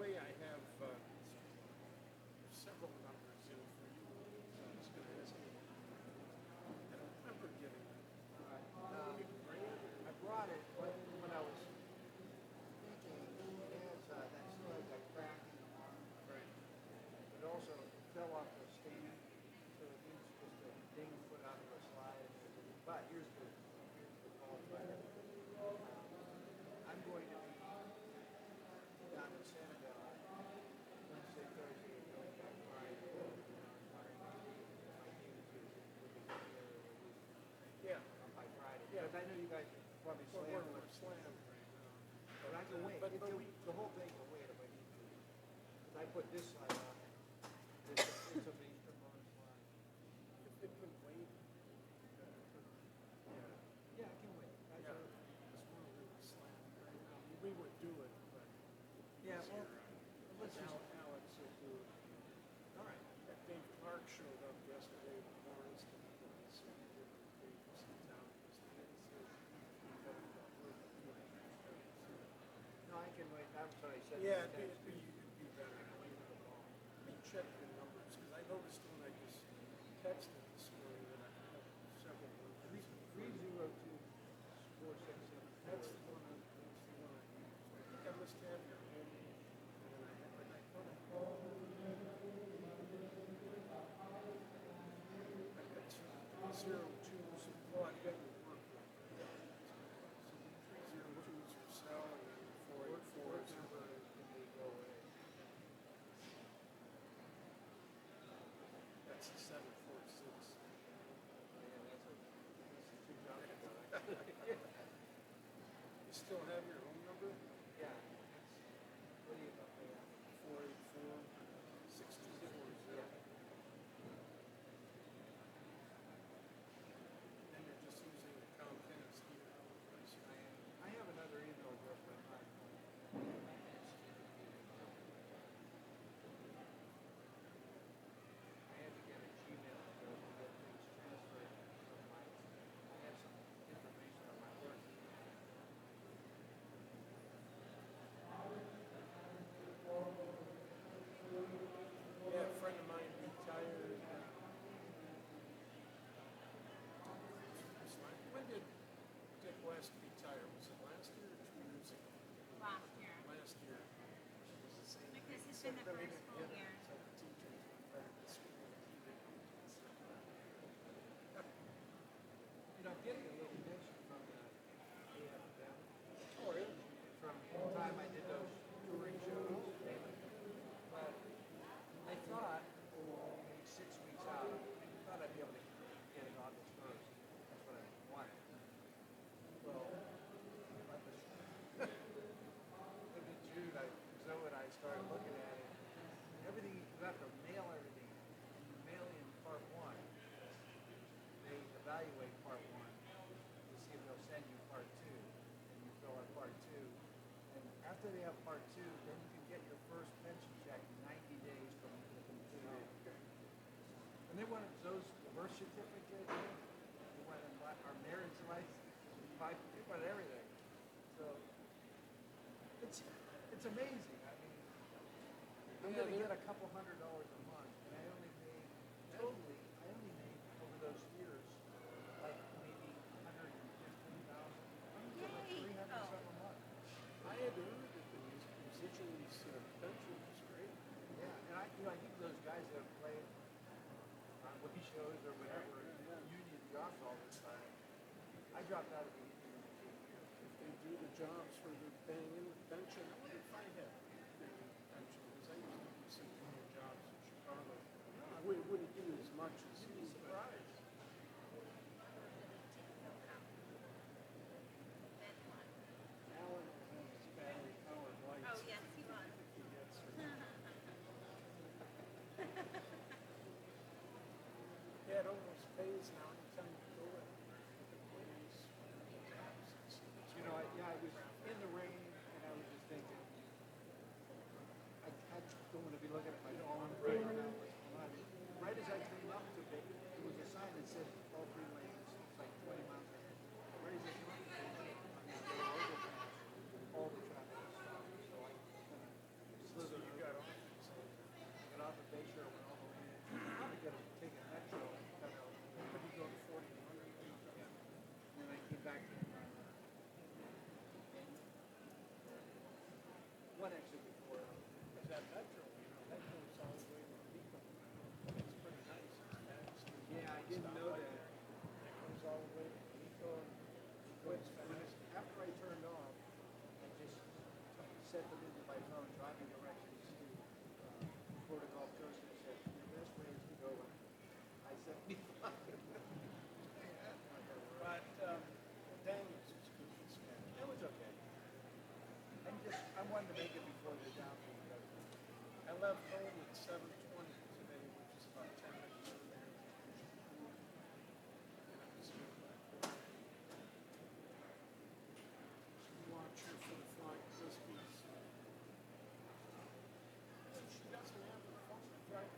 way, I have several numbers in for you. So I'm just going to ask you. I don't remember getting it. I brought it when I was thinking. It has that still has that crack in the arm. Right. It also fell off the stand, so it needs just a ding put out of the slide. But here's the qualifier. I'm going to be down in Senegal Wednesday, Thursday, and going back Friday. Yeah. By Friday. Yeah. Because I know you guys are probably Well, slammed. we're slammed right now. But I can wait. But The whole thing can wait if I need to. 'Cause I put this slide on. It's a Eastern bonus line. If it can wait. Yeah, I can wait. Yeah. Because we're really slammed right now. We would do it, but. Yeah, well, let's just. Alex will do it. All right. That Dave Clark showed up yesterday with Morris and so we did the papers in town. No, I can wait. That's what I said. Yeah, it'd be better. Let me check the numbers, because I noticed when I just texted this morning that I have several numbers. 302-467. That's the one I used. I think I must have your home, and then I have, and I thought I called. I got 302s, well, I've got your work one. 302s for cell, and then 484s. Number can they go away? That's the 746. Yeah, that's two jobs ago. You still have your home number? Yeah. What do you got there? 484 6240. Yeah. Then you're just using the contents here. I have another email address, but I'm not. I had to get a Gmail address to get things transferred from my. I have some information on my work. Yeah, a friend of mine retired. When did Dick West retire? Was it last year or 2 years ago? Last year. Last year. It was the same. Because it's been the first full year. So the teachers went back to school. You know, I'm getting a little pension from the AFM. Oh, really? From the time I did those touring shows. But I thought, 6 weeks out, I thought I'd be able to get it August 1st. That's what I wanted. Well, in June, Zoe and I started looking at it. Everything, you have to mail everything. You mail in part one. They evaluate part one to see if they'll send you part two. And you fill out part two. And after they have part two, then you can get your first pension check 90 days from the completion. And they wanted Zoe's birth certificate. They wanted our marriage license. They wanted everything. So it's amazing. I mean, I'm going to get a couple $100 a month, and I only made over those years like maybe 115,000. I'm getting like 300 something a month. I had heard that the musicians' pension was great. Yeah, and I think those guys that have played on wiki shows or whatever, union jobs all the time. I dropped out of the union in 8 years. If they do the jobs for the paying in the pension, I wonder if I had pension, because I used to do some union jobs in Chicago. We wouldn't do as much as You'd be surprised. Alan has battery powered lights. Oh, yes, he was. He gets yeah, it almost pays now anytime you go anywhere. The place, You know, I was in the rain and I left home at 7:20 today, which is about 10 minutes earlier. Watch her for the Flying Krispies. She doesn't have her phone, right?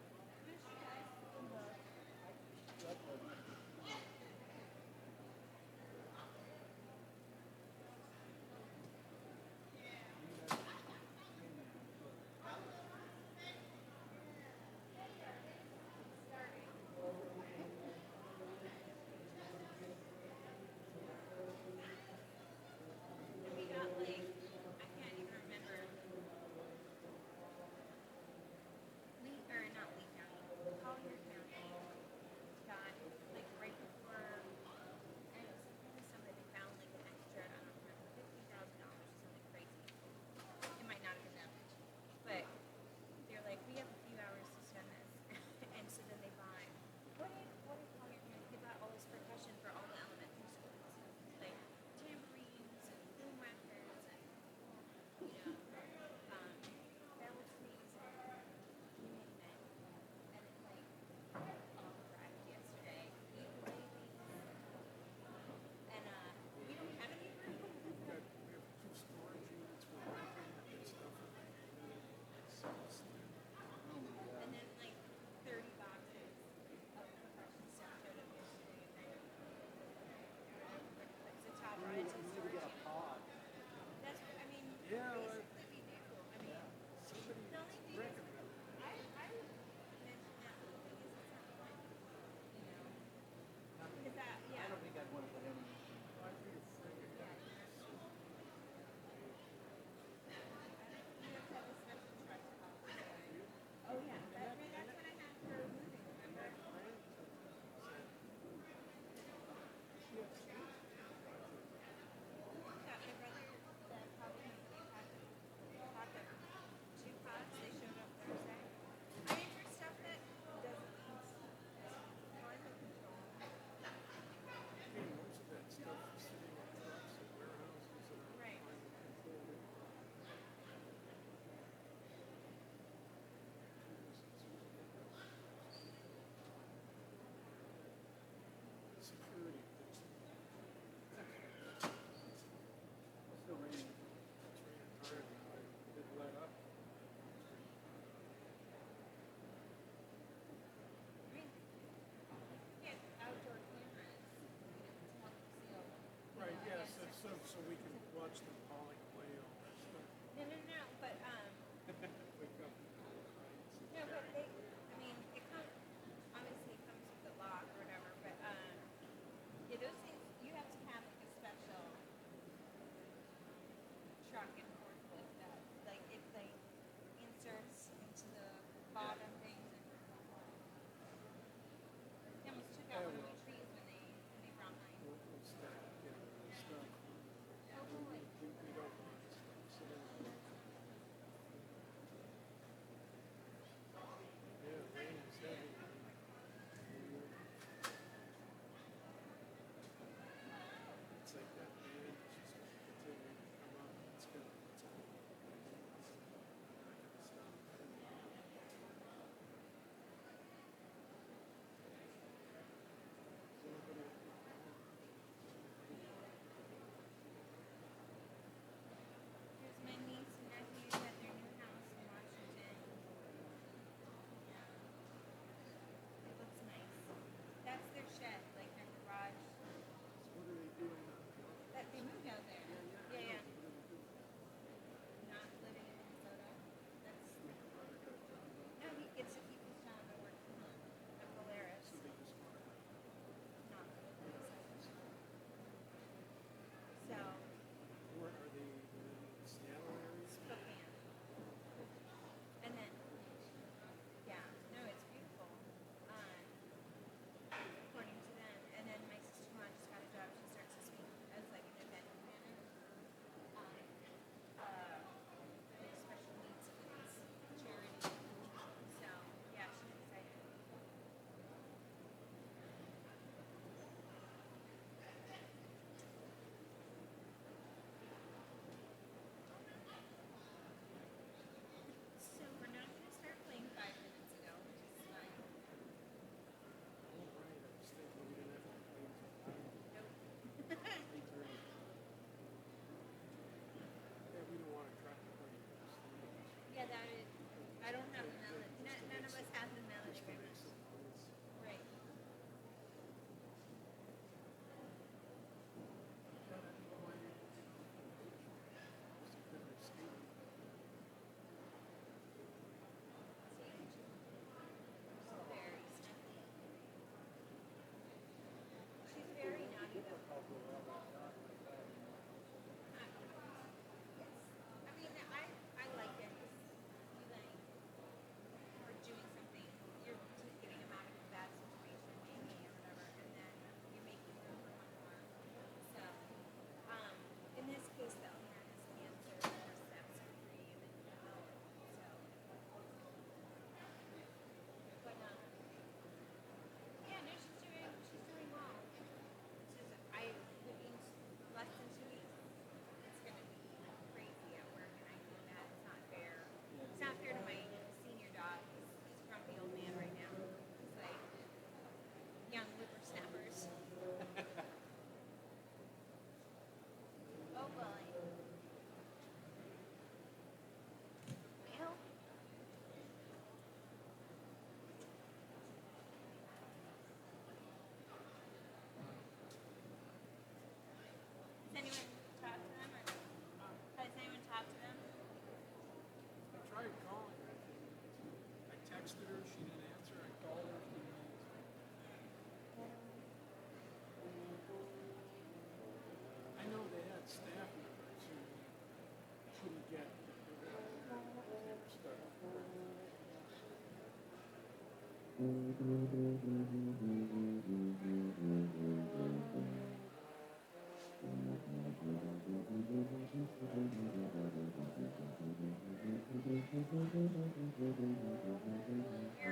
You're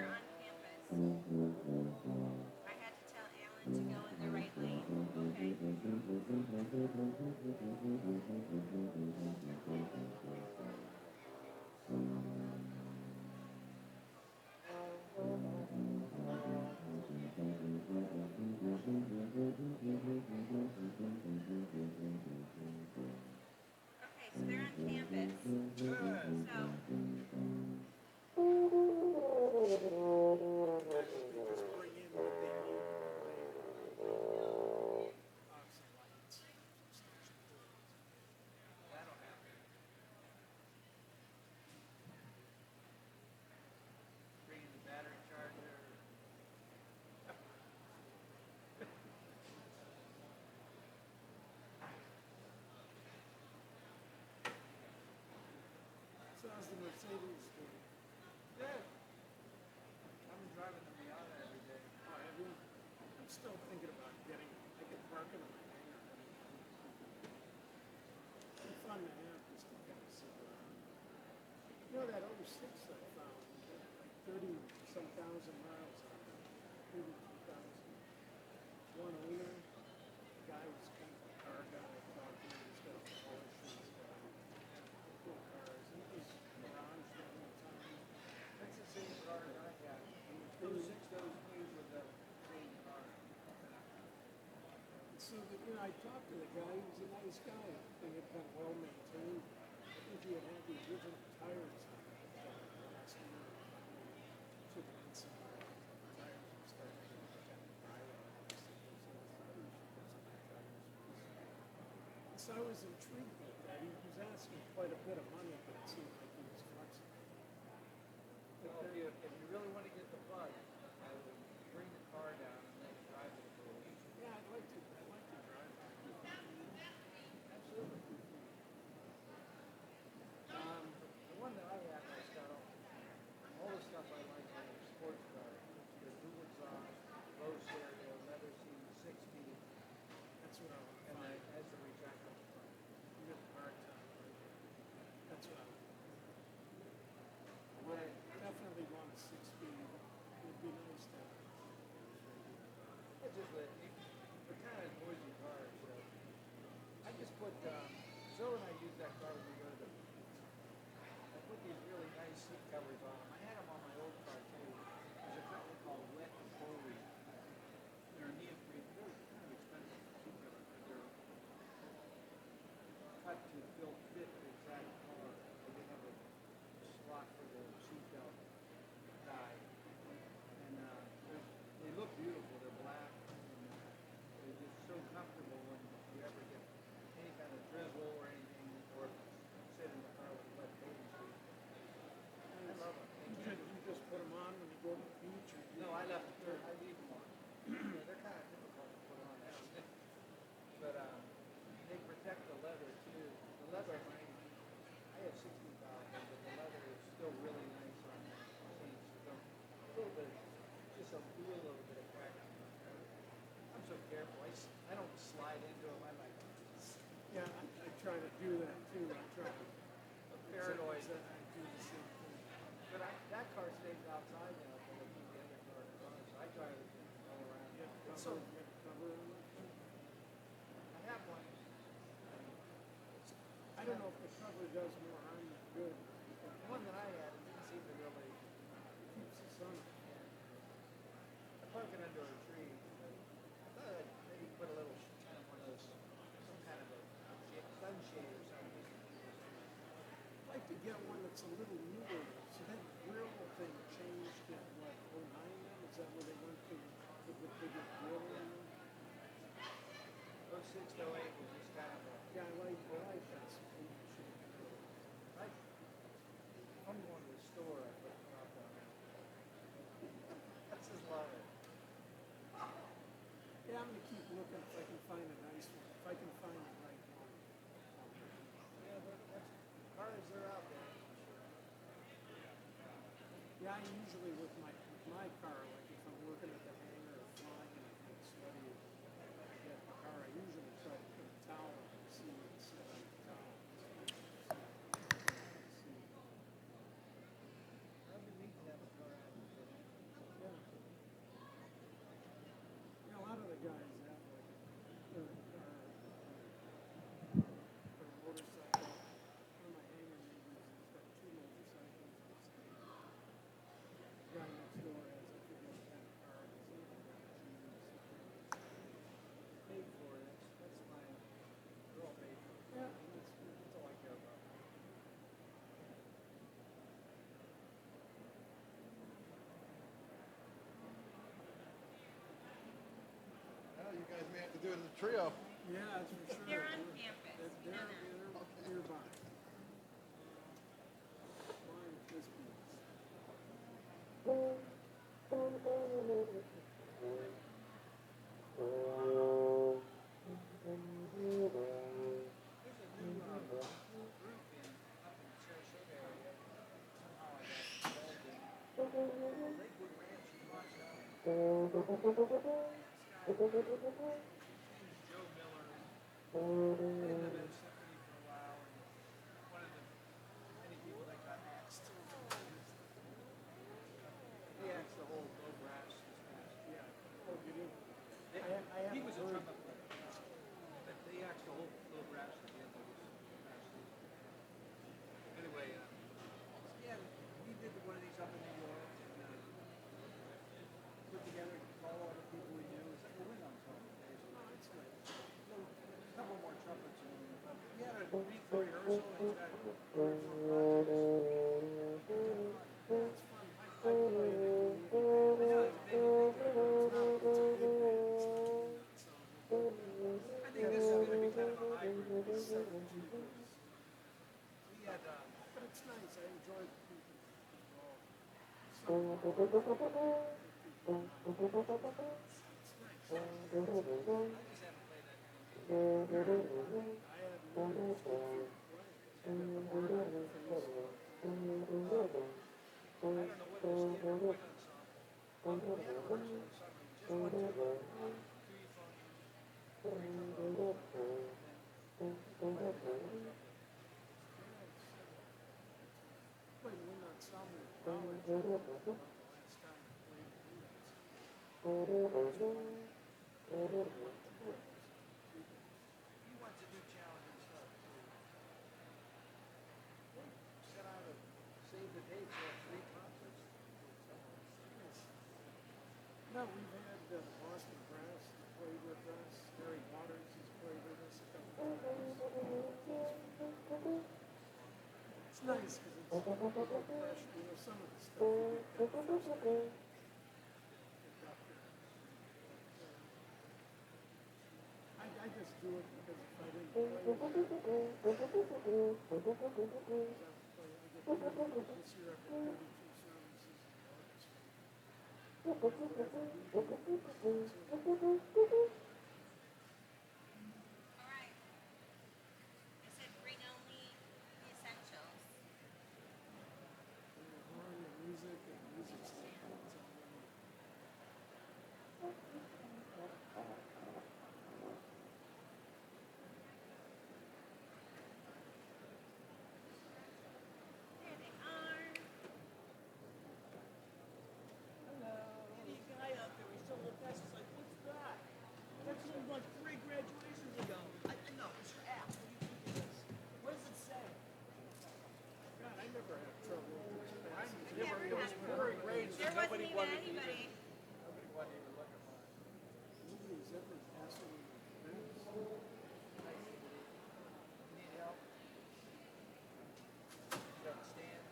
on campus. I had to tell Alan to go in the right lane. Okay. Okay, so they're on campus. Good. So Actually, just bring in what they need. Obviously, lights, substantial doors. That'll happen. Bring in the battery charger. So how's the Mercedes doing? Good. I've been driving the Miata every day. Oh, have you? I'm still thinking about getting, I could park it in my hangar. It'd be fun to have just to kind of sit around. You know that 06 I found, it had like 30-some thousand miles on it, 32,000. One owner, the guy was kind of a car guy, I talked to him, he's got a Porsche, he's got cool cars, and he was around for a long time. That's the same car that I got. Those news with the same car. So, I talked to the guy, he was a nice guy, thing had been well maintained. I think he had had the original tires on it last year. Took it in some tires and started to kind of dry out. So I was intrigued with that. He was asking quite a bit of money, but it seemed like he was flexible. Well, if you really want to get the bug, I would bring the car down and then drive it for a week. Yeah, I'd like to drive it. Absolutely. The one that I have has got all the stuff I like on a sports car. The dual exhaust, low stereo, leather seat, 6 speed, That's what I would and find. it has the retractable front. You get the hard time. That's what I would. What I, Definitely want a 6-speed. It'd be nice to have. it's just that they're kind of noisy cars. So I just put, Zoe and I use that car when we go to the beach. I put these really nice seat covers on them. I had them on my old car too. There's a company called Wet and Foley. They're neoprene. They're kind of expensive seat covers, but they're cut to fit the exact car. They have a slot for the seatbelt guide. And they look beautiful. They're black. And they're just so comfortable when you ever get any kind of drizzle or anything, or sit in the car with a wet bathing suit. I love them. You just put them on when you go to the beach, or No, I leave them on. Yeah, they're kind of difficult to put on now. But they protect the leather too. The leather, I have 16,000, but the leather is still really nice on the seats. So a little bit, just a little bit of crack. I'm so careful. I don't slide into them. I like yeah, I try to do that too. I try to. paranoid. I do the same thing. But that car stays outside now, so I keep the other car on. So I drive it all around. You have It's cover, so you have cover on it. I have one. I don't know if the cover does more harm than good. The one that I had, it didn't seem to really. It keeps the sun. I park it under a tree. But I thought I'd maybe put a little kind of one of those, some kind of a sunshade or something. I'd like to get one that's a little newer. So that grill thing changed in what, 09 then? Is that where they went to with the bigger grill in there? 06 to 08 was just kind of a. Yeah, I like that speed shape. I'm going to the store. I put the top on it. That's just love it. Yeah, I'm gonna keep looking if I can find a nice one. If I can find the right one. Yeah, that's cars are out there. Yeah, I usually with my my car, like if I'm working at the hangar or flying and I get sweaty, I get in the car, I usually try to put a towel on the seat and sit on the towel. That'd be neat to have a car out there. Yeah. Yeah, a lot of the guys have like their car or a motorcycle. One of my hangar neighbors has got two motorcycles. The guy next door has, I forget what kind of car it is. I think it's a G or something. Paid for it, that's fine. They're all paid for. Yeah, That's all I care about. Well, you guys may have to do it as a trio. yeah, that's for sure. They're on campus. They're, You know they're, that. they're nearby. Flying Frisbees. There's a new group up in Sarasota area. Somehow I got involved in Lakewood Ranch in Marshall. Joe Miller. They've been in symphony for a while, and one of the many people that got axed. He axed the whole low brass this past year. Yeah. Oh, you did? They- I He haven't was a heard. trumpet player. But they axed the whole low brass at the end of this past season. Anyway, yeah, we did one of these up in New York, and put together, call all the people we knew. It's like a win on trumpet days. It's nice. So, a couple more trumpets, and we had a week for rehearsal, and he's got 3 or 4 projects. It's fun. I play in the community. I know, it's a big thing. It's a good band. It's not an ensemble. I think this is gonna be kind of a hybrid. It's 7 people. We had, But it's nice. I enjoy the people involved. Some people are not. It's nice. I just haven't played that kind of music. I have no idea if you're playing. I have a board on your face. I don't know whether it's standard or wind ensemble. We had a rehearsal this summer, just one two funk, 3 Played a wind ensemble in college. The last time I played a wind ensemble. He wants to do challenging stuff too. Set out to save the date for 3 concerts. No, we've had Boston Brass that played with us. Harry Waters has played with us a couple of times. It's nice because it's fresh. You know, some of the stuff you get kind of frustrating. I just do it because if I didn't play with it, I get paid. This year I've got 32 services in the orchestra. All right. I said bring only the essentials. Horn and music and music standards. There they are. Any guy out there, he's still a little fast. He's like, what's that? That's from like 3 graduations ago. I know, it's your app. What do you think it is? What does it say? God, I never had trouble with this passage. I've never It was had pouring rain, so There wasn't nobody even wanted to anybody. Nobody wanted to even look at mine. Nobody's ever passed it with friends. Need help? You got a stand?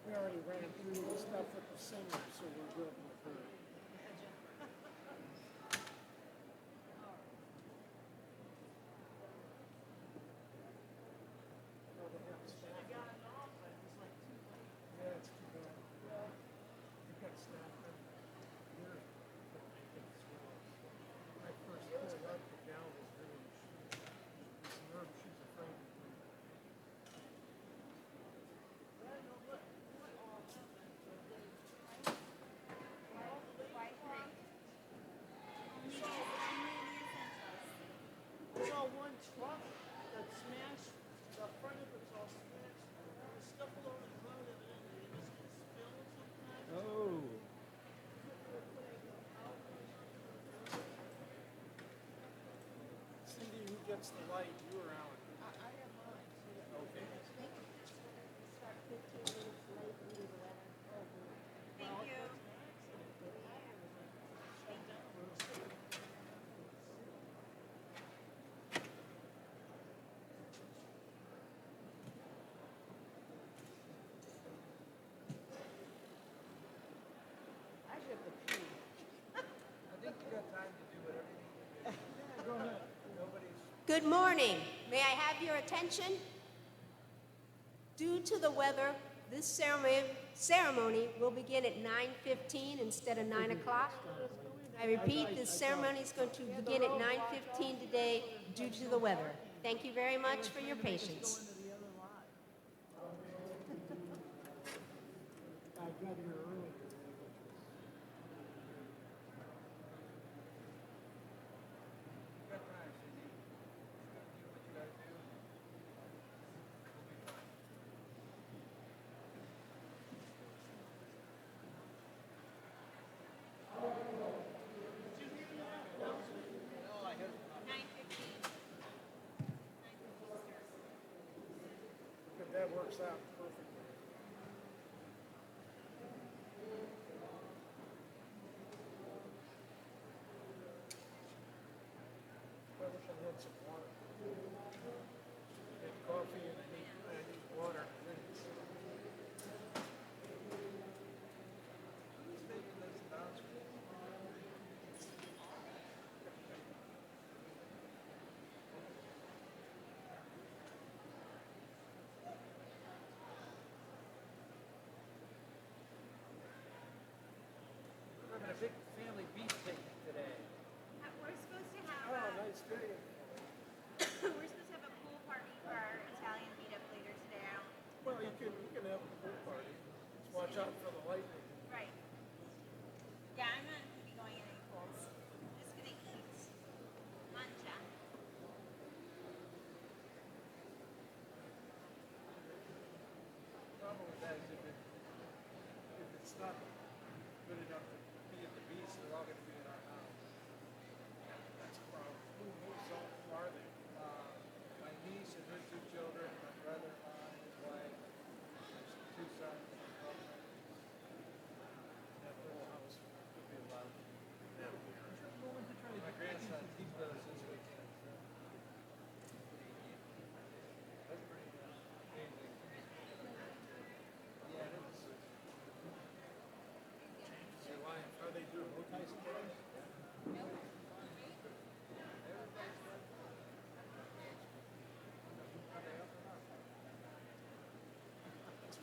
We already ran through the stuff with the singer, so we're good with her. Oh, they have staff. I got it off, but it was like too late. Yeah, it's too bad. You've got staff member here that make it as well. What's the light? You were Alan. I have mine. Okay. Start 15 minutes late due to the weather. Thank you. I get the key. I think you got time to do whatever you need to do. Yeah, go ahead. Nobody's. Good morning. May I have your attention? Due to the weather, this ceremony will begin at 9:15 instead of 9 o'clock. I repeat, this ceremony is going to begin at 9:15 today due to the weather. Thank you very much for your patience. Into the other lot. I got here earlier. You got time, Cindy. Do what you gotta do. We'll be fine. No, I have. 9:15. But that works out perfectly. I wish I had some water. I had coffee and I need water. Who's making this announcement? We're having a big family beef picnic today. We're supposed to Oh, have nice day. we're supposed to have a pool party for our Italian meetup later today. Well, you can have a pool party. Just watch out for the lightning. Right. Yeah, I'm not going to be going in any pools. I'm just going to eat mancha. The problem with that is if it's not good enough to be at the beach, they're all gonna be in our house. That's a problem. Who are they? My niece and her two children, my brother-in-law and his wife, my two sons, and my girlfriend. That little house could be allowed. My grandson, he's with us this weekend, so. That's pretty amazing. Yeah, it is. Say, why? Are they doing bow ties today?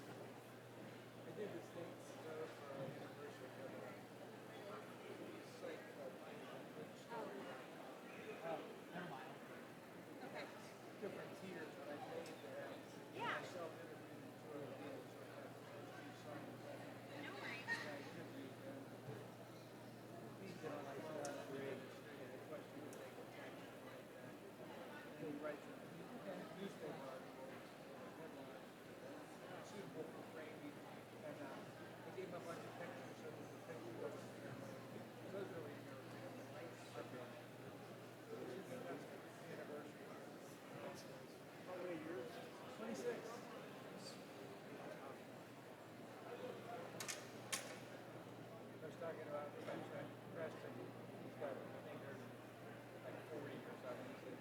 I did this thing for our anniversary. Site called Okay. different tiers that I paid to have Yeah. myself interviewed and sort of deal with sort of few songs that No worries. I interviewed them. Detail like the question that they could text and like that. And then he writes a newspaper article, headline, suitable for framing. And I gave him a bunch of pictures so that the picture wasn't there. So it was really interesting. Our family. That's the anniversary. How many years? 26. I was talking about my friend Preston. He's got, I think there's like 40 or something. He said,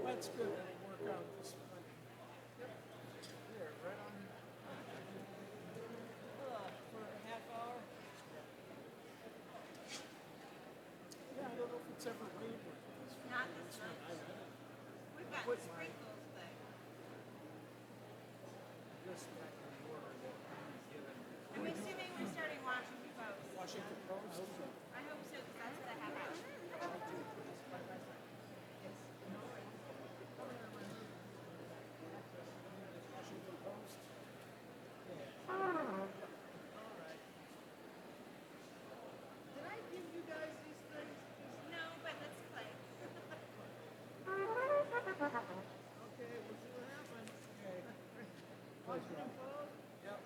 That's good, that'll work out this Monday. Here, right on. For a half hour. Yeah, I don't know if it's ever rained like this. Not this much. We've got Put my- sprinkles, but This back in the order that he's given. I'm assuming we're starting Washington Post. Washington Post. I hope so, because that's what I have out. Washington Post. Did I give you guys these things? No, but let's play. Okay, we'll see what happens. Okay. Washington Post? Yep.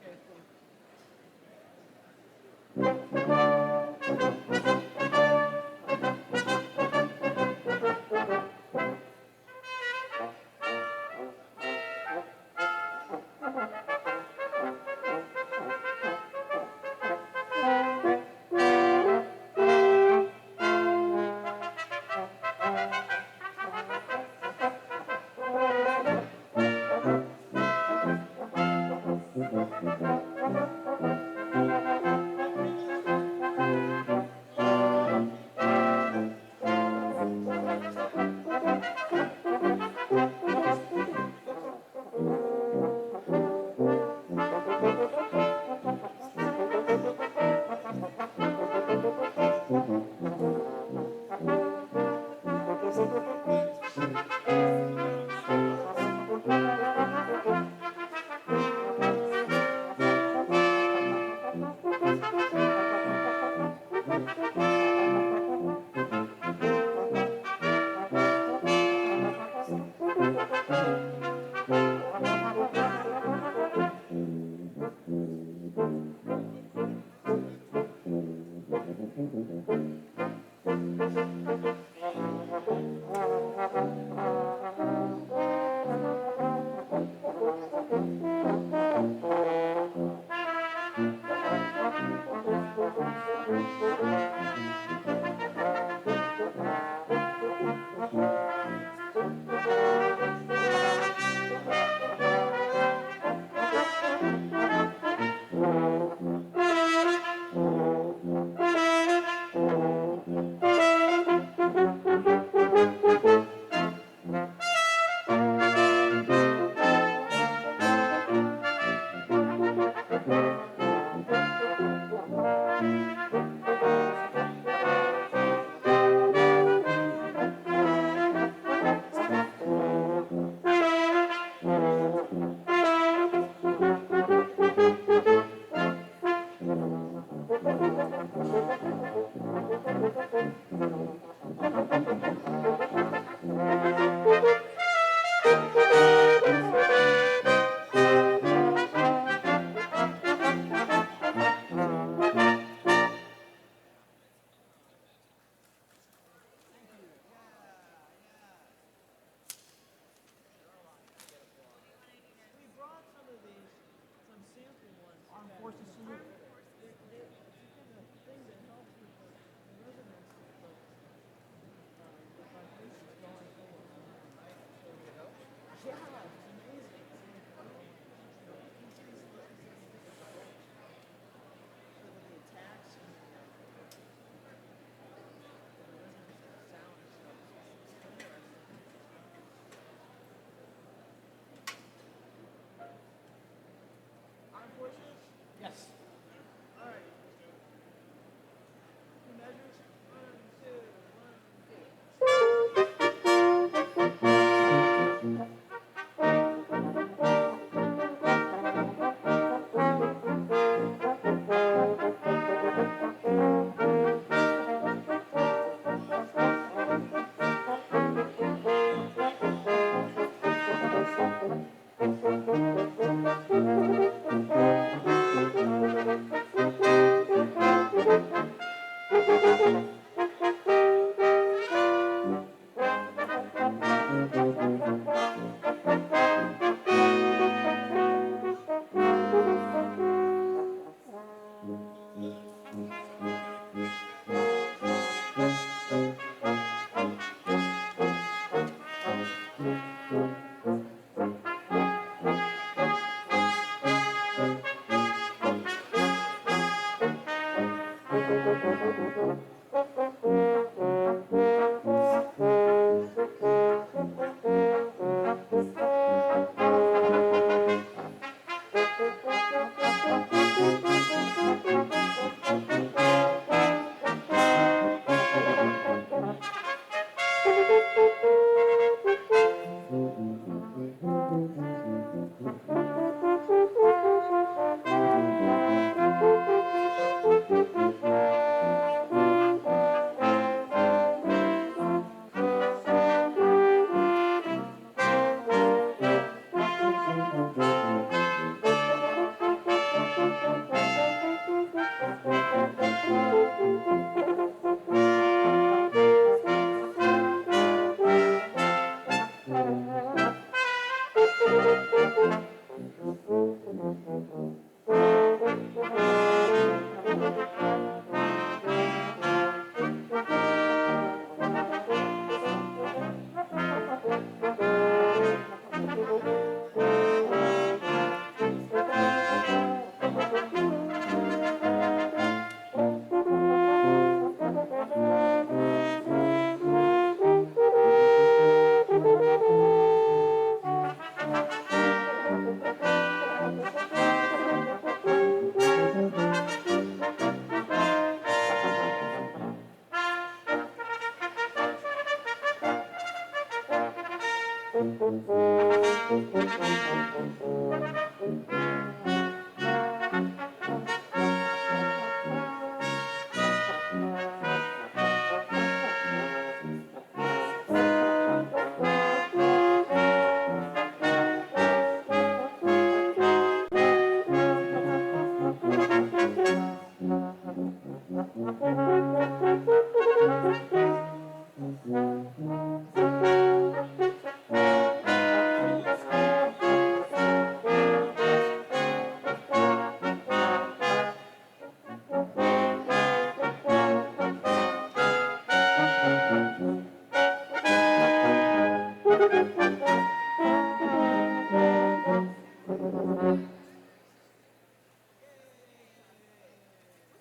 Okay, cool. What's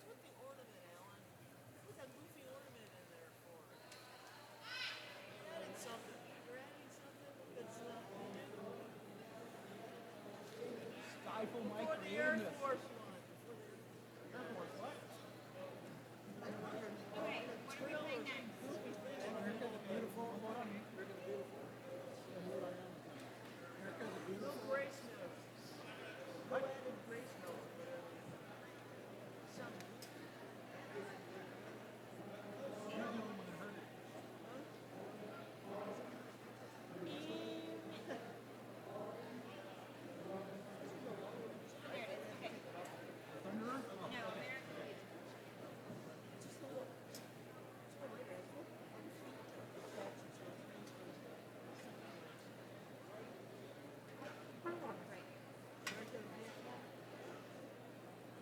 with the ornament, Alan? What's that goofy ornament in there for? Adding something. You're adding something that's Stifle my for the Air creativeness. Force one. For the Air Force what? Okay, what are we playing next? America's beautiful. Hold on. America's beautiful. And here I am again. America's No beautiful. grace notes. No added grace notes. Something. There it is. Okay. No, American Beauty. Right here.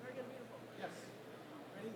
American Beautiful. Yes. Ready?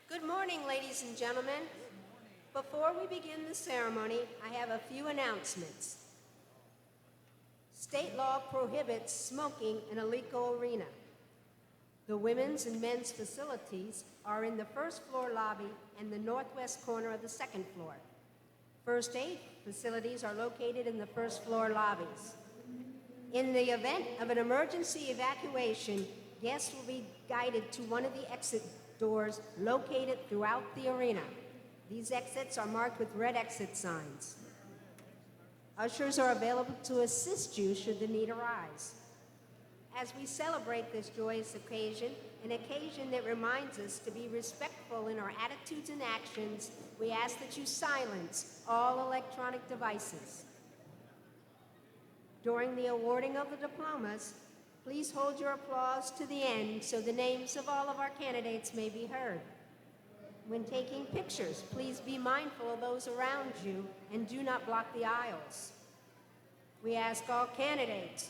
Good morning, ladies and gentlemen. Before we begin the ceremony, I have a few announcements. State law prohibits smoking in a Lico arena. The women's and men's facilities are in the first floor lobby and the northwest corner of the second floor. First aid facilities are located in the first floor lobbies. In the event of an emergency evacuation, guests will be guided to one of the exit doors located throughout the arena. These exits are marked with red exit signs. Ushers are available to assist you should the need arise. As we celebrate this joyous occasion, an occasion that reminds us to be respectful in our attitudes and actions, we ask that you silence all electronic devices. During the awarding of the diplomas, please hold your applause to the end so the names of all of our candidates may be heard. When taking pictures, please be mindful of those around you and do not block the aisles. We ask all candidates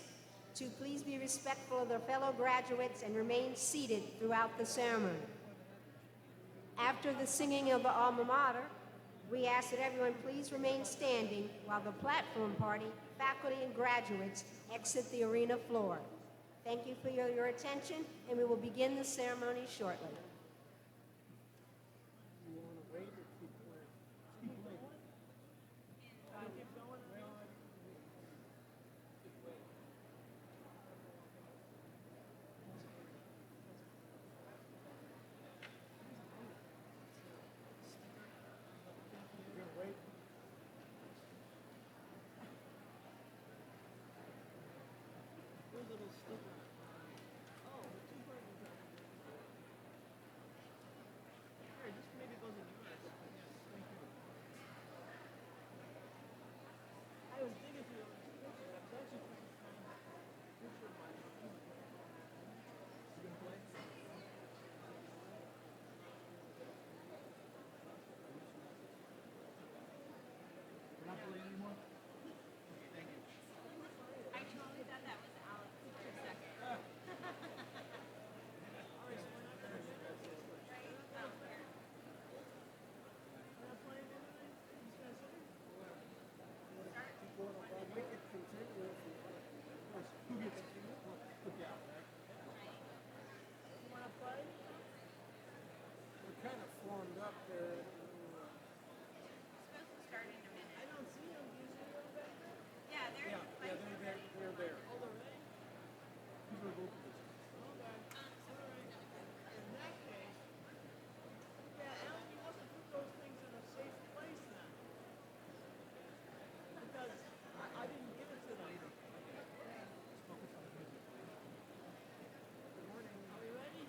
to please be respectful of their fellow graduates and remain seated throughout the ceremony. After the singing of the alma mater, we ask that everyone please remain standing while the platform party, faculty, and graduates exit the arena floor. Thank you for your attention, and we will begin the ceremony shortly. You want to wait or keep playing? Keep playing. Keep going. You're gonna wait? Where's the little sticker? Oh, the two birds are here, this maybe goes in yours. Yes, thank you. I was digging through the pictures. I was actually trying to find a picture of my You gonna play? You're not playing anymore? Okay, thank you. I totally thought that was Alex for a second. All right, so we're not gonna do that. We're not playing anything? You just gonna sing? We could continue if you want. Who gets it? Look out, right? You wanna play? We're kind of formed up there. Supposed to start in a minute. I don't see them. Do you see them back there? Yeah, they're Yeah, like they're there. They're there. Oh, they're ready? These are both of us. Okay. All right. In that case, yeah, Alan, you must have put those things in a safe place then. Because I didn't give it to them. Good morning. Are we ready?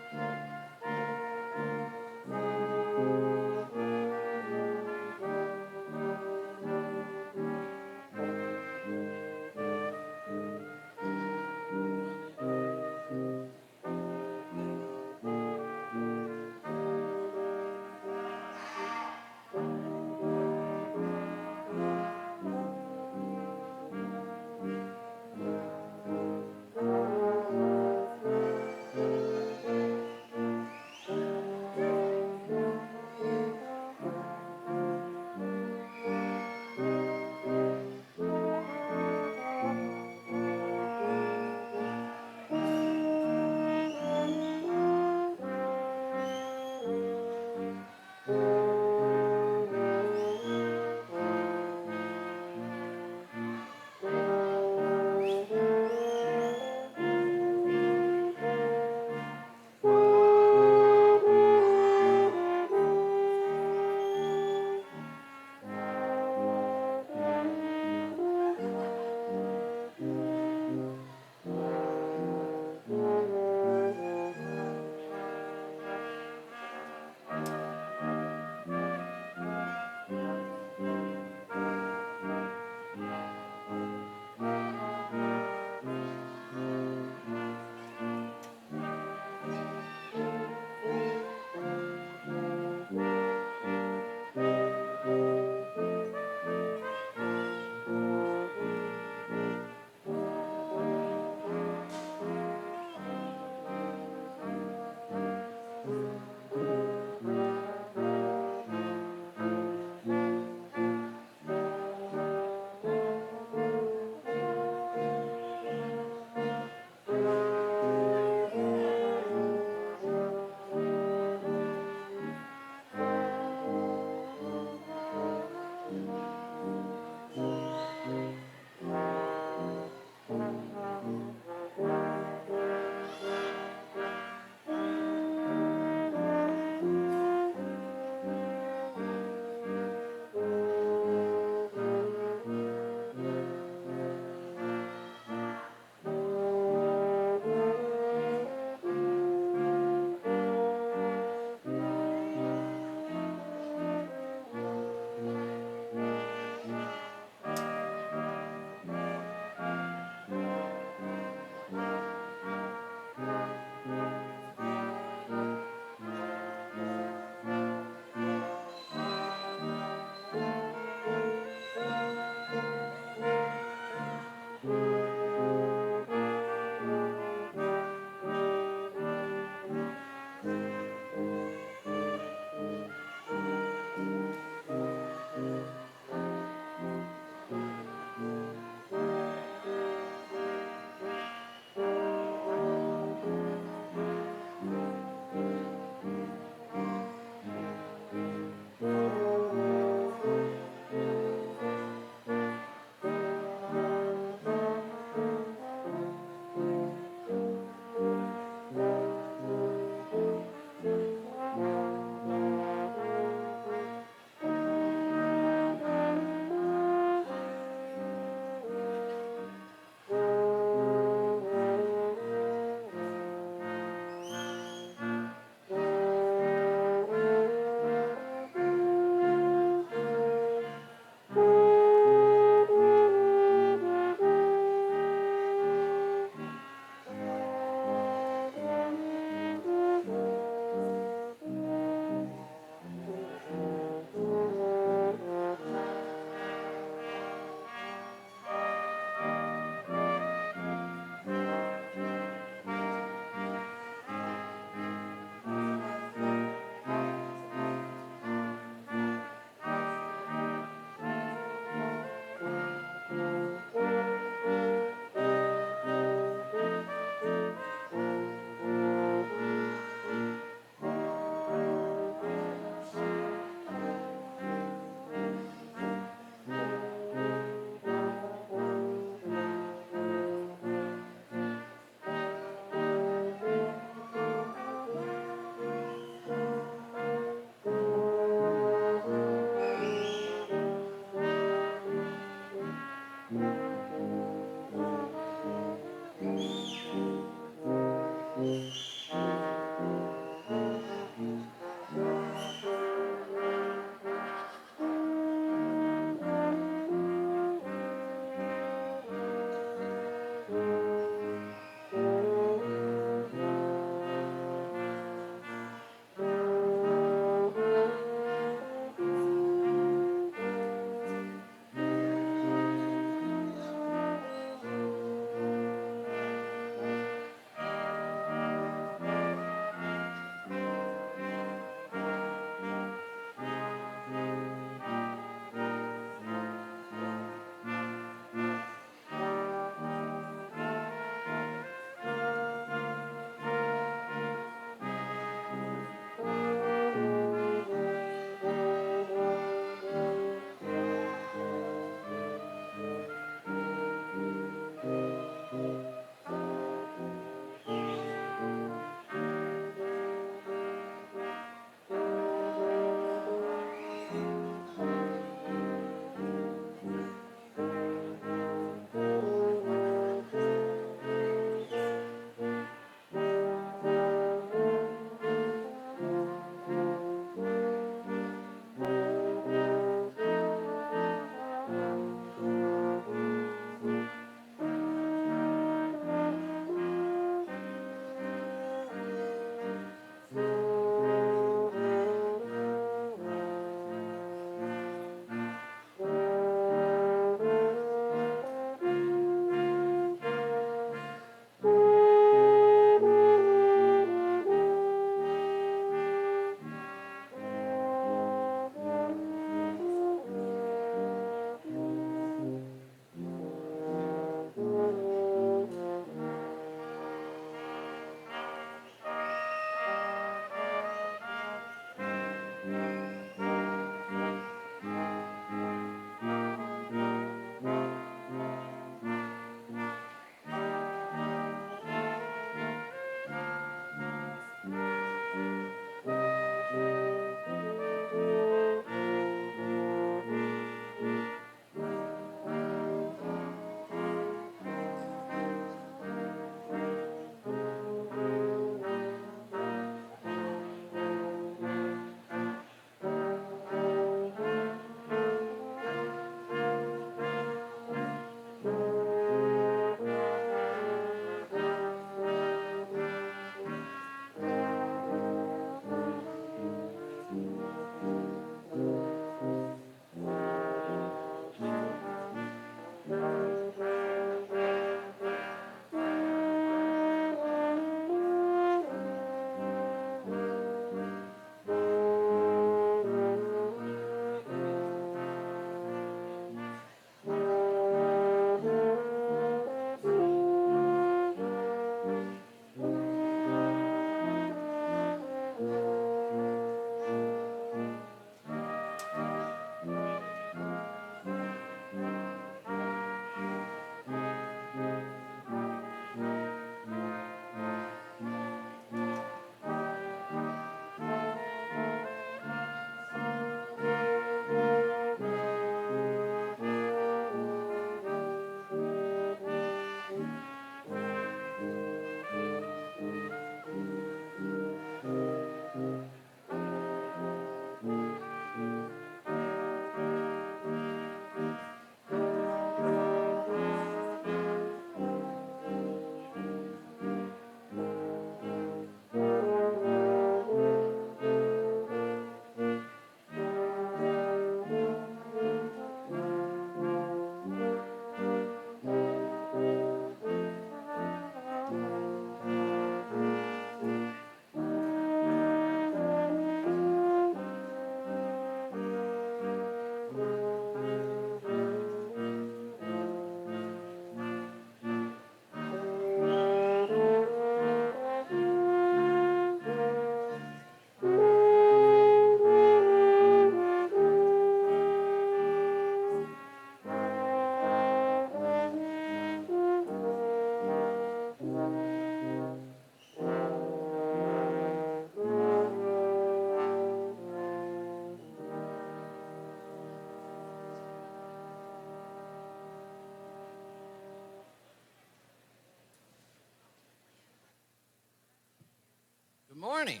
morning.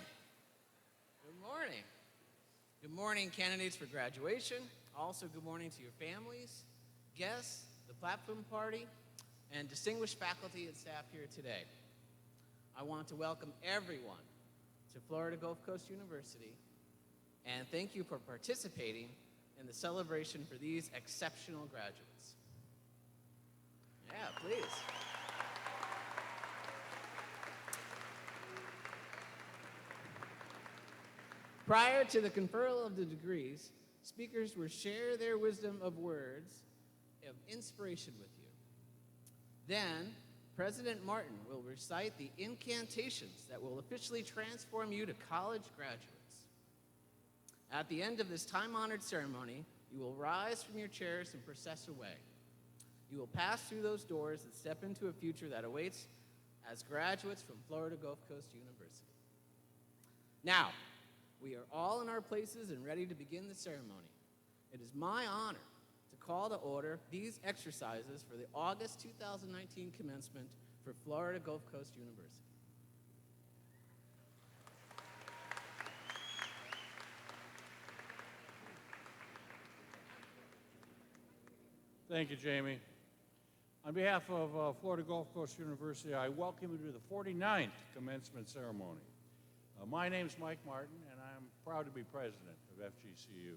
Good morning. Good morning, candidates for graduation. Also, good morning to your families, guests, the platform party, and distinguished faculty and staff here today. I want to welcome everyone to Florida Gulf Coast University and thank you for participating in the celebration for these exceptional graduates. Yeah, please. Prior to the conferral of the degrees, speakers will share their wisdom of words of inspiration with you. Then, President Martin will recite the incantations that will officially transform you to college graduates. At the end of this time-honored ceremony, you will rise from your chairs and process away. You will pass through those doors and step into a future that awaits as graduates from Florida Gulf Coast University. Now, we are all in our places and ready to begin the ceremony. It is my honor to call to order these exercises for the August 2019 commencement for Florida Gulf Coast University. Thank you, Jamie. On behalf of Florida Gulf Coast University, I welcome you to the 49th commencement ceremony. My name's Mike Martin, and I'm proud to be president of FGCU.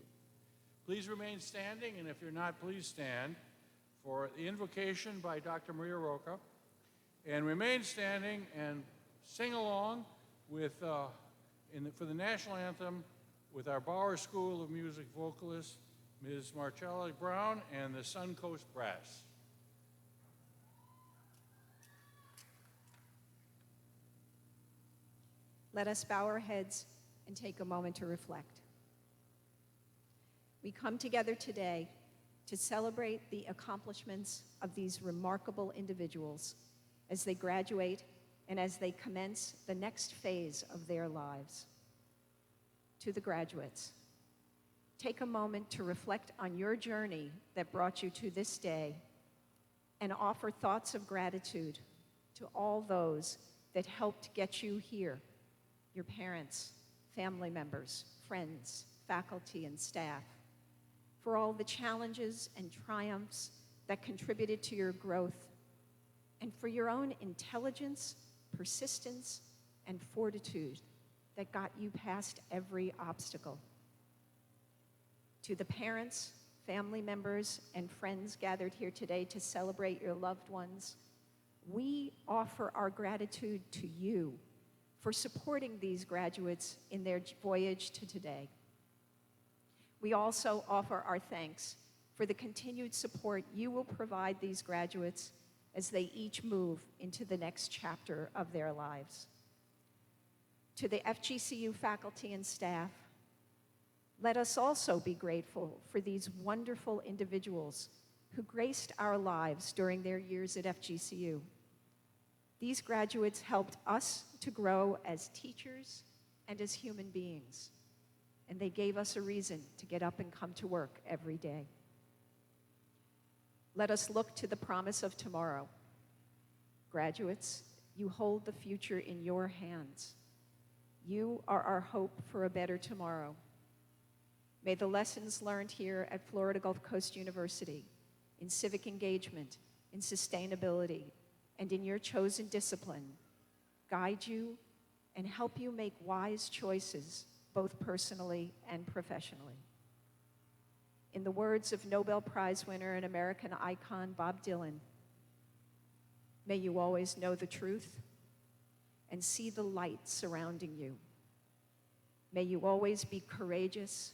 Please remain standing, and if you're not, please stand for the invocation by Dr. Maria Roca, and remain standing and sing along with, for the national anthem with our Bauer School of Music vocalist, Ms. Marcella Brown, and the Suncoast Brass. Let us bow our heads and take a moment to reflect. We come together today to celebrate the accomplishments of these remarkable individuals as they graduate and as they commence the next phase of their lives. To the graduates, take a moment to reflect on your journey that brought you to this day and offer thoughts of gratitude to all those that helped get you here. Your parents, family members, friends, faculty, and staff, for all the challenges and triumphs that contributed to your growth, and for your own intelligence, persistence, and fortitude that got you past every obstacle. To the parents, family members, and friends gathered here today to celebrate your loved ones, we offer our gratitude to you for supporting these graduates in their voyage to today. We also offer our thanks for the continued support you will provide these graduates as they each move into the next chapter of their lives. To the FGCU faculty and staff, let us also be grateful for these wonderful individuals who graced our lives during their years at FGCU. These graduates helped us to grow as teachers and as human beings, and they gave us a reason to get up and come to work every day. Let us look to the promise of tomorrow. Graduates, you hold the future in your hands. You are our hope for a better tomorrow. May the lessons learned here at Florida Gulf Coast University in civic engagement, in sustainability, and in your chosen discipline guide you and help you make wise choices, both personally and professionally. In the words of Nobel Prize winner and American icon Bob Dylan, may you always know the truth and see the light surrounding you. May you always be courageous,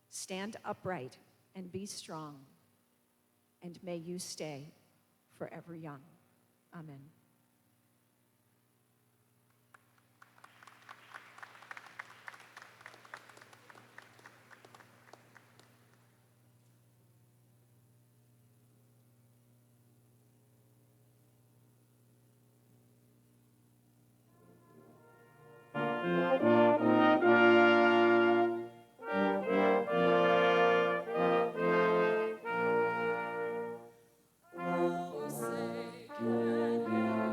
stand upright, and be strong. And may you stay forever young. Amen. Forsaken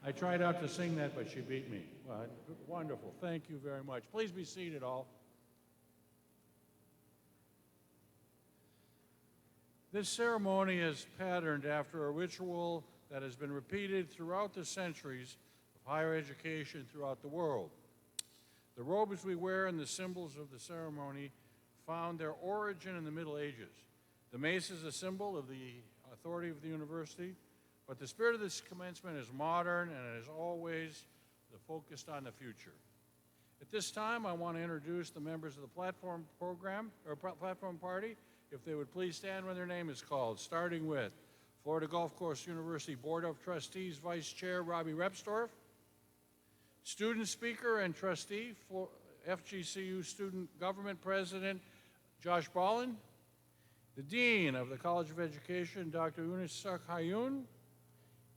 I tried out to sing that, but she beat me. Well, wonderful. Thank you very much. Please be seated, all. This ceremony is patterned after a ritual that has been repeated throughout the centuries of higher education throughout the world. The robes we wear and the symbols of the ceremony found their origin in the Middle Ages. The mace is a symbol of the authority of the university, but the spirit of this commencement is modern and it is always focused on the future. At this time, I want to introduce the members of the platform program, or platform party. If they would please stand when their name is called, starting with Florida Gulf Coast University Board of Trustees Vice Chair Robbie Repsdorf, Student Speaker and Trustee for FGCU Student Government President Josh Ballin, the Dean of the College of Education Dr. Unisuk Hayun,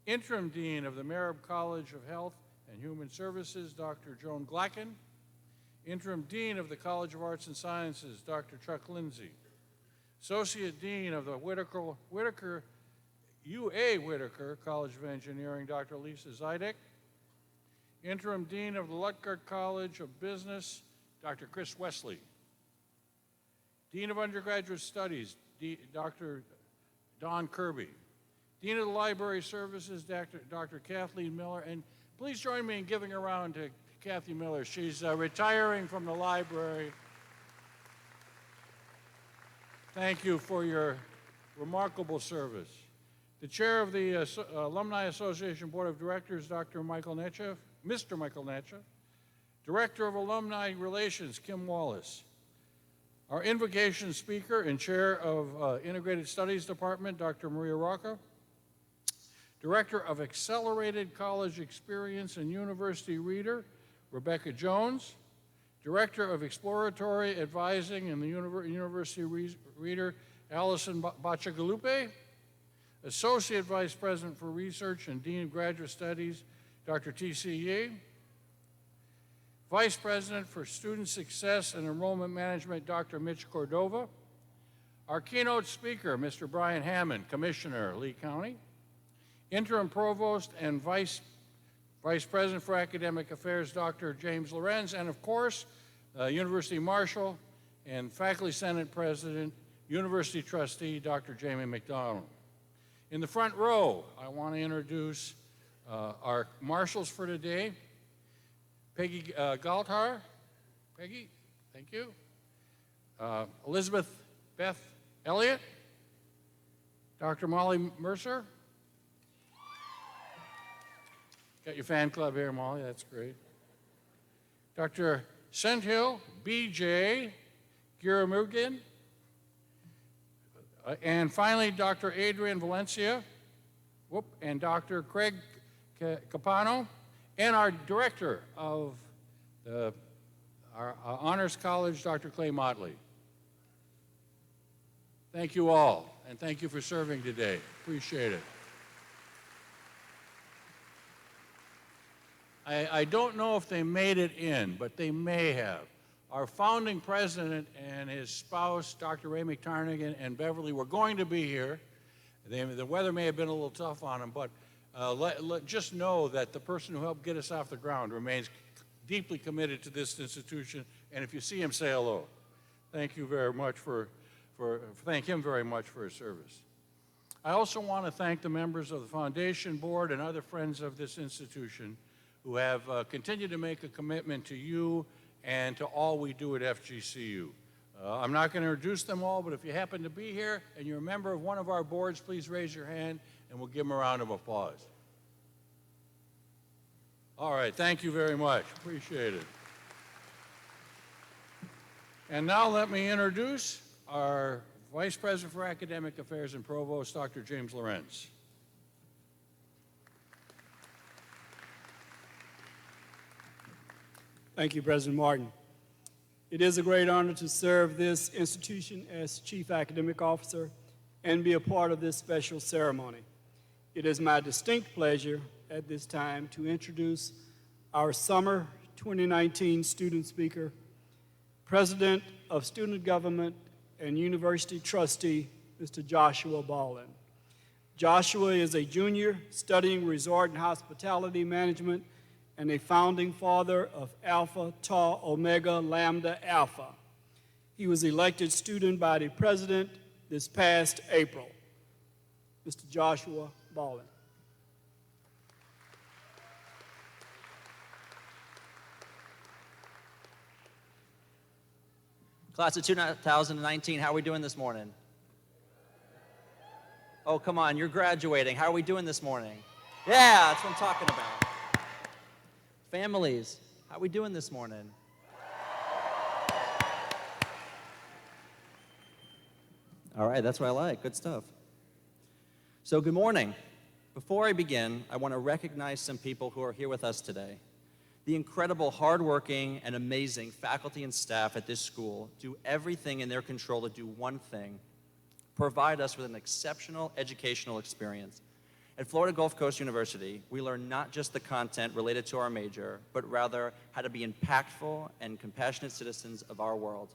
Interim Dean of the Marib College of Health and Human Services Dr. Joan Glacken, Interim Dean of the College of Arts and Sciences Dr. Chuck Lindsay, Associate Dean of the UA Whitaker College of Engineering, Dr. Lisa Zidek, Interim Dean of the Lutgert College of Business, Dr. Chris Wesley, Dean of Undergraduate Studies, Dr. Don Kirby, Dean of the Library Services, Dr. Kathleen Miller, and please join me in giving a round to Kathy Miller. She's retiring from the library. Thank you for your remarkable service. The chair of the Alumni Association Board of Directors, Mr. Michael Netchev, Director of Alumni Relations, Kim Wallace. Our invocation speaker and chair of Integrated Studies Department, Dr. Maria Rocca. Director of Accelerated College Experience and University Reader, Rebecca Jones. Director of Exploratory Advising and the University Reader, Allison Bachagalupe. Associate Vice President for Research and Dean of Graduate Studies, Dr. T.C. Yee. Vice President for Student Success and Enrollment Management, Dr. Mitch Cordova. Our keynote speaker, Mr. Brian Hammond, Commissioner, Lee County. Interim Provost and Vice President for Academic Affairs, Dr. James Lorenz, and of course, University Marshal and Faculty Senate President, University Trustee, Dr. Jamie McDonald. In the front row, I want to introduce our marshals for today. Peggy Galtar. Peggy, thank you. Elizabeth Beth Elliott. Dr. Molly Mercer. Got your fan club here, Molly, that's great. Dr. Senthil B.J. Giramugan. And finally, Dr. Adrian Valencia, and Dr. Craig Capano, and our director of our Honors College, Dr. Clay Motley. Thank you all, and thank you for serving today. Appreciate it. I don't know if they made it in, but they may have. Our founding president and his spouse, Dr. Ray McTarnigan, and Beverly were going to be here. The weather may have been a little tough on them, but just know that the person who helped get us off the ground remains deeply committed to this institution, and if you see him, say hello. Thank you very much thank him very much for his service. I also want to thank the members of the Foundation Board and other friends of this institution who have continued to make a commitment to you and to all we do at FGCU. I'm not going to introduce them all, but if you happen to be here and you're a member of one of our boards, please raise your hand and we'll give them a round of applause. All right, thank you very much. Appreciate it. And now let me introduce our Vice President for Academic Affairs and Provost, Dr. James Lorenz. Thank you, President Martin. It is a great honor to serve this institution as Chief Academic Officer and be a part of this special ceremony. It is my distinct pleasure at this time to introduce our Summer 2019 student speaker, President of Student Government and University Trustee, Mr. Joshua Ballin. Joshua is a junior studying resort and hospitality management and a founding father of Alpha Tau Omega Lambda Alpha. He was elected student body president this past April. Mr. Joshua Ballin. Class of 2019, how are we doing this morning? Oh, come on, you're graduating. How are we doing this morning? Yeah, that's what I'm talking about. Families, how are we doing this morning? All right, that's what I like. Good stuff. So, good morning. Before I begin, I want to recognize some people who are here with us today. The incredible, hardworking, and amazing faculty and staff at this school do everything in their control to do one thing: provide us with an exceptional educational experience. At Florida Gulf Coast University, we learn not just the content related to our major, but rather how to be impactful and compassionate citizens of our world.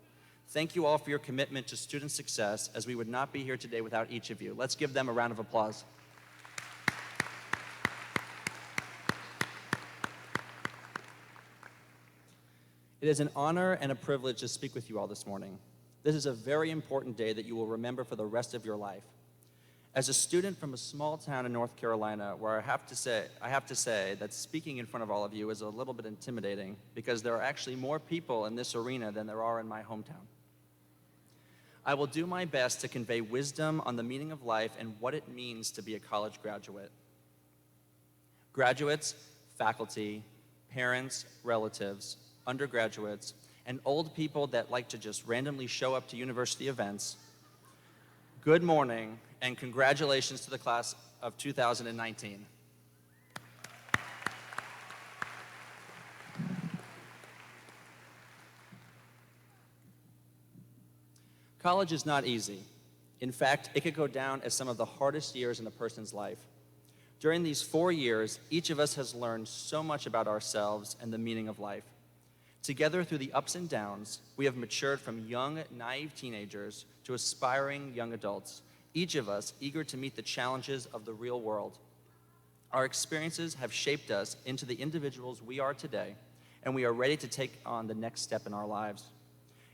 Thank you all for your commitment to student success, as we would not be here today without each of you. Let's give them a round of applause. It is an honor and a privilege to speak with you all this morning. This is a very important day that you will remember for the rest of your life. As a student from a small town in North Carolina, where I have to say that speaking in front of all of you is a little bit intimidating, because there are actually more people in this arena than there are in my hometown. I will do my best to convey wisdom on the meaning of life and what it means to be a college graduate. Graduates, faculty, parents, relatives, undergraduates, and old people that like to just randomly show up to university events, good morning and congratulations to the class of 2019. College is not easy. In fact, it could go down as some of the hardest years in a person's life. During these 4 years, each of us has learned so much about ourselves and the meaning of life. Together, through the ups and downs, we have matured from young, naive teenagers to aspiring young adults, each of us eager to meet the challenges of the real world. Our experiences have shaped us into the individuals we are today, and we are ready to take on the next step in our lives.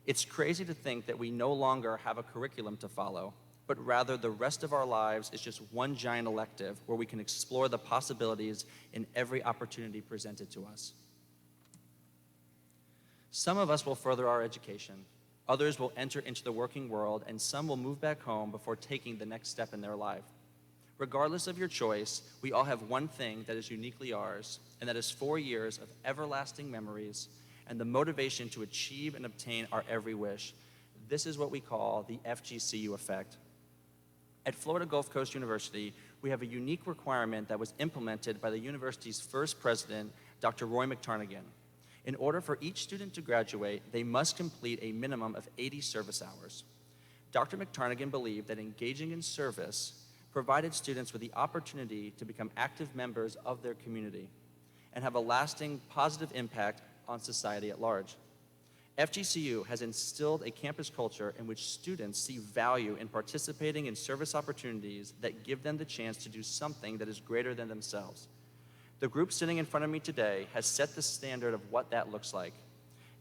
It's crazy to think that we no longer have a curriculum to follow, but rather the rest of our lives is just one giant elective where we can explore the possibilities in every opportunity presented to us. Some of us will further our education, others will enter into the working world, and some will move back home before taking the next step in their life. Regardless of your choice, we all have one thing that is uniquely ours, and that is 4 years of everlasting memories and the motivation to achieve and obtain our every wish. This is what we call the FGCU effect. At Florida Gulf Coast University, we have a unique requirement that was implemented by the university's first president, Dr. Roy McTarnigan. In order for each student to graduate, they must complete a minimum of 80 service hours. Dr. McTarnigan believed that engaging in service provided students with the opportunity to become active members of their community and have a lasting positive impact on society at large. FGCU has instilled a campus culture in which students see value in participating in service opportunities that give them the chance to do something that is greater than themselves. The group sitting in front of me today has set the standard of what that looks like.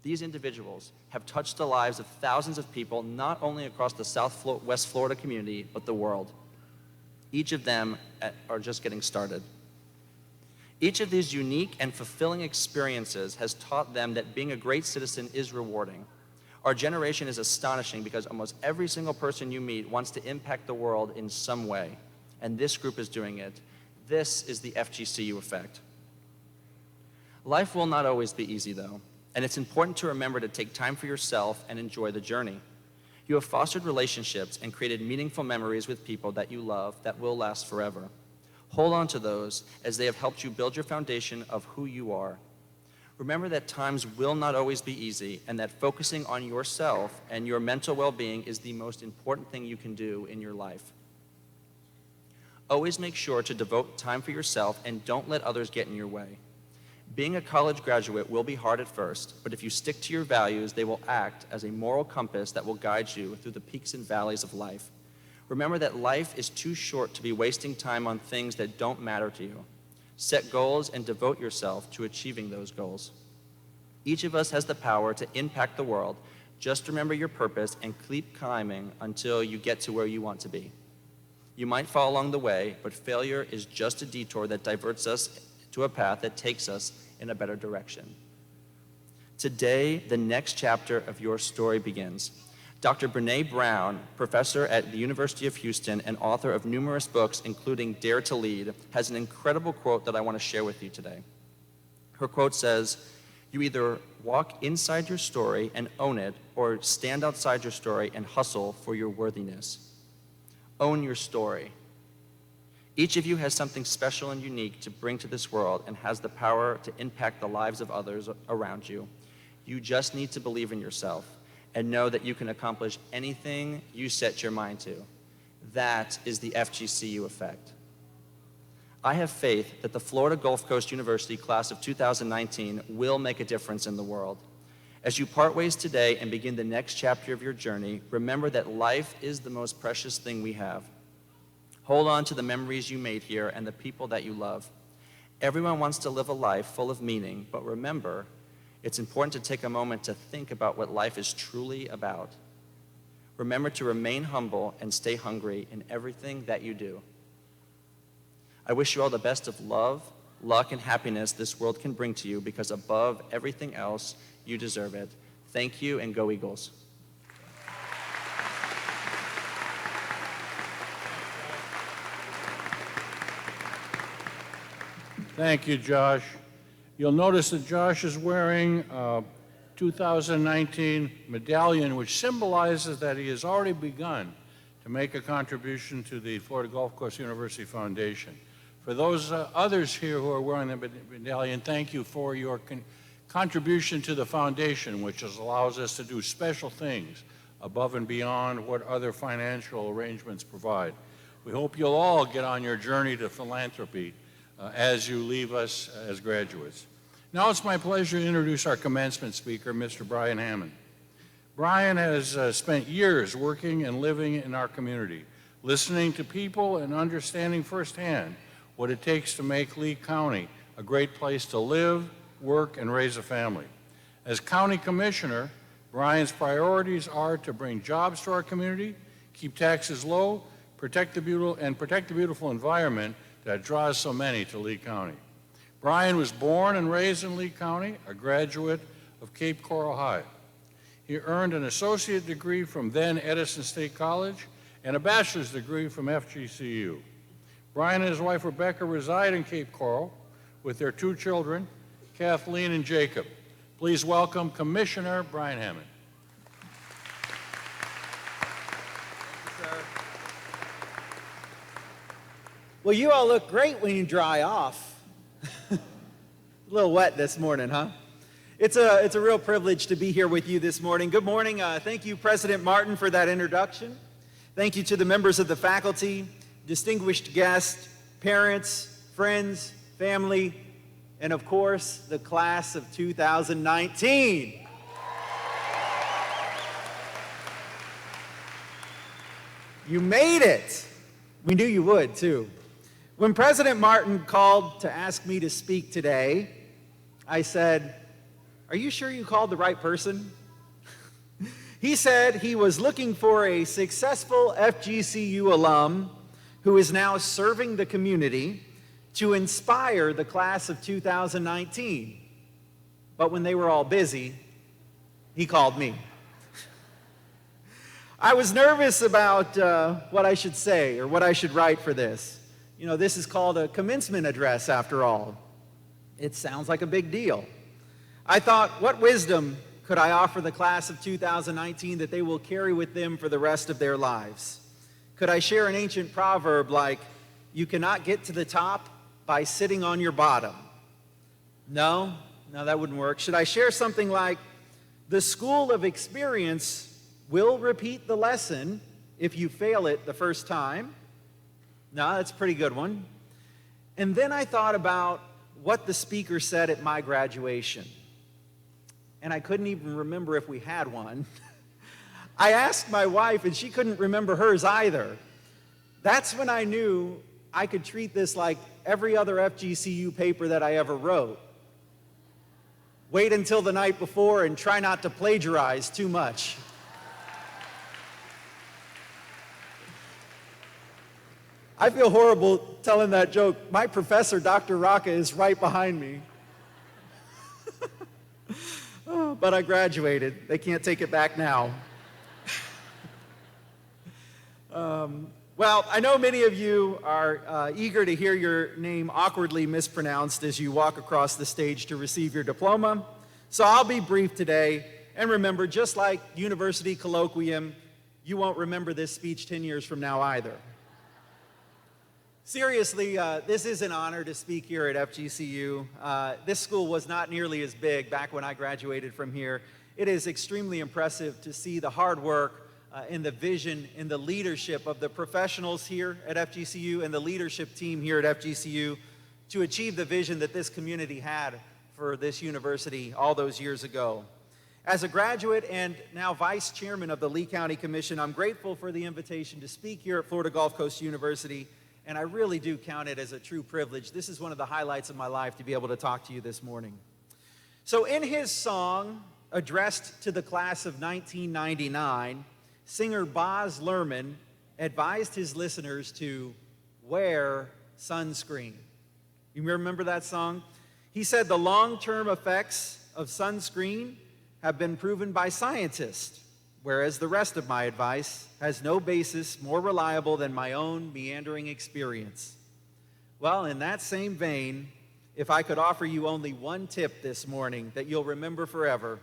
These individuals have touched the lives of thousands of people, not only across the West Florida community, but the world. Each of them are just getting started. Each of these unique and fulfilling experiences has taught them that being a great citizen is rewarding. Our generation is astonishing because almost every single person you meet wants to impact the world in some way, and this group is doing it. This is the FGCU effect. Life will not always be easy, though, and it's important to remember to take time for yourself and enjoy the journey. You have fostered relationships and created meaningful memories with people that you love that will last forever. Hold on to those, as they have helped you build your foundation of who you are. Remember that times will not always be easy, and that focusing on yourself and your mental well-being is the most important thing you can do in your life. Always make sure to devote time for yourself and don't let others get in your way. Being a college graduate will be hard at first, but if you stick to your values, they will act as a moral compass that will guide you through the peaks and valleys of life. Remember that life is too short to be wasting time on things that don't matter to you. Set goals and devote yourself to achieving those goals. Each of us has the power to impact the world. Just remember your purpose and keep climbing until you get to where you want to be. You might fall along the way, but failure is just a detour that diverts us to a path that takes us in a better direction. Today, the next chapter of your story begins. Dr. Brene Brown, professor at the University of Houston and author of numerous books, including Dare to Lead, has an incredible quote that I want to share with you today. Her quote says, "You either walk inside your story and own it, or stand outside your story and hustle for your worthiness." Own your story. Each of you has something special and unique to bring to this world and has the power to impact the lives of others around you. You just need to believe in yourself and know that you can accomplish anything you set your mind to. That is the FGCU effect. I have faith that the Florida Gulf Coast University class of 2019 will make a difference in the world. As you part ways today and begin the next chapter of your journey, remember that life is the most precious thing we have. Hold on to the memories you made here and the people that you love. Everyone wants to live a life full of meaning, but remember, it's important to take a moment to think about what life is truly about. Remember to remain humble and stay hungry in everything that you do. I wish you all the best of love, luck, and happiness this world can bring to you, because above everything else, you deserve it. Thank you, and go Eagles. Thank you, Josh. You'll notice that Josh is wearing a 2019 medallion, which symbolizes that he has already begun to make a contribution to the Florida Gulf Coast University Foundation. For those others here who are wearing the medallion, thank you for your contribution to the foundation, which allows us to do special things above and beyond what other financial arrangements provide. We hope you'll all get on your journey to philanthropy as you leave us as graduates. Now it's my pleasure to introduce our commencement speaker, Mr. Brian Hammond. Brian has spent years working and living in our community, listening to people and understanding firsthand what it takes to make Lee County a great place to live, work, and raise a family. As County Commissioner, Brian's priorities are to bring jobs to our community, keep taxes low, protect the beautiful environment that draws so many to Lee County. Brian was born and raised in Lee County, a graduate of Cape Coral High. He earned an associate degree from then Edison State College and a bachelor's degree from FGCU. Brian and his wife Rebecca reside in Cape Coral with their two children, Kathleen and Jacob. Please welcome Commissioner Brian Hammond. Well, you all look great when you dry off. A little wet this morning, huh? It's a real privilege to be here with you this morning. Good morning. Thank you, President Martin, for that introduction. Thank you to the members of the faculty, distinguished guests, parents, friends, family, and of course, the class of 2019. You made it. We knew you would, too. When President Martin called to ask me to speak today, I said, "Are you sure you called the right person?" He said he was looking for a successful FGCU alum who is now serving the community to inspire the class of 2019. But when they were all busy, he called me. I was nervous about what I should say or what I should write for this. You know, this is called a commencement address after all. It sounds like a big deal. I thought, what wisdom could I offer the class of 2019 that they will carry with them for the rest of their lives? Could I share an ancient proverb like, "You cannot get to the top by sitting on your bottom"? No, that wouldn't work. Should I share something like, "The school of experience will repeat the lesson if you fail it the first time"? No, that's a pretty good one. And then I thought about what the speaker said at my graduation. And I couldn't even remember if we had one. I asked my wife, and she couldn't remember hers either. That's when I knew I could treat this like every other FGCU paper that I ever wrote. Wait until the night before and try not to plagiarize too much. I feel horrible telling that joke. My professor, Dr. Rocca, is right behind me. Oh, but I graduated. They can't take it back now. Well, I know many of you are eager to hear your name awkwardly mispronounced as you walk across the stage to receive your diploma. So I'll be brief today. And remember, just like university colloquium, you won't remember this speech 10 years from now either. Seriously, this is an honor to speak here at FGCU. This school was not nearly as big back when I graduated from here. It is extremely impressive to see the hard work and the vision and the leadership of the professionals here at FGCU and the leadership team here at FGCU to achieve the vision that this community had for this university all those years ago. As a graduate and now vice chairman of the Lee County Commission, I'm grateful for the invitation to speak here at Florida Gulf Coast University. And I really do count it as a true privilege. This is one of the highlights of my life to be able to talk to you this morning. So in his song, addressed to the class of 1999, singer Boz Lerman advised his listeners to wear sunscreen. You remember that song? He said the long-term effects of sunscreen have been proven by scientists, whereas the rest of my advice has no basis more reliable than my own meandering experience. Well, in that same vein, if I could offer you only one tip this morning that you'll remember forever,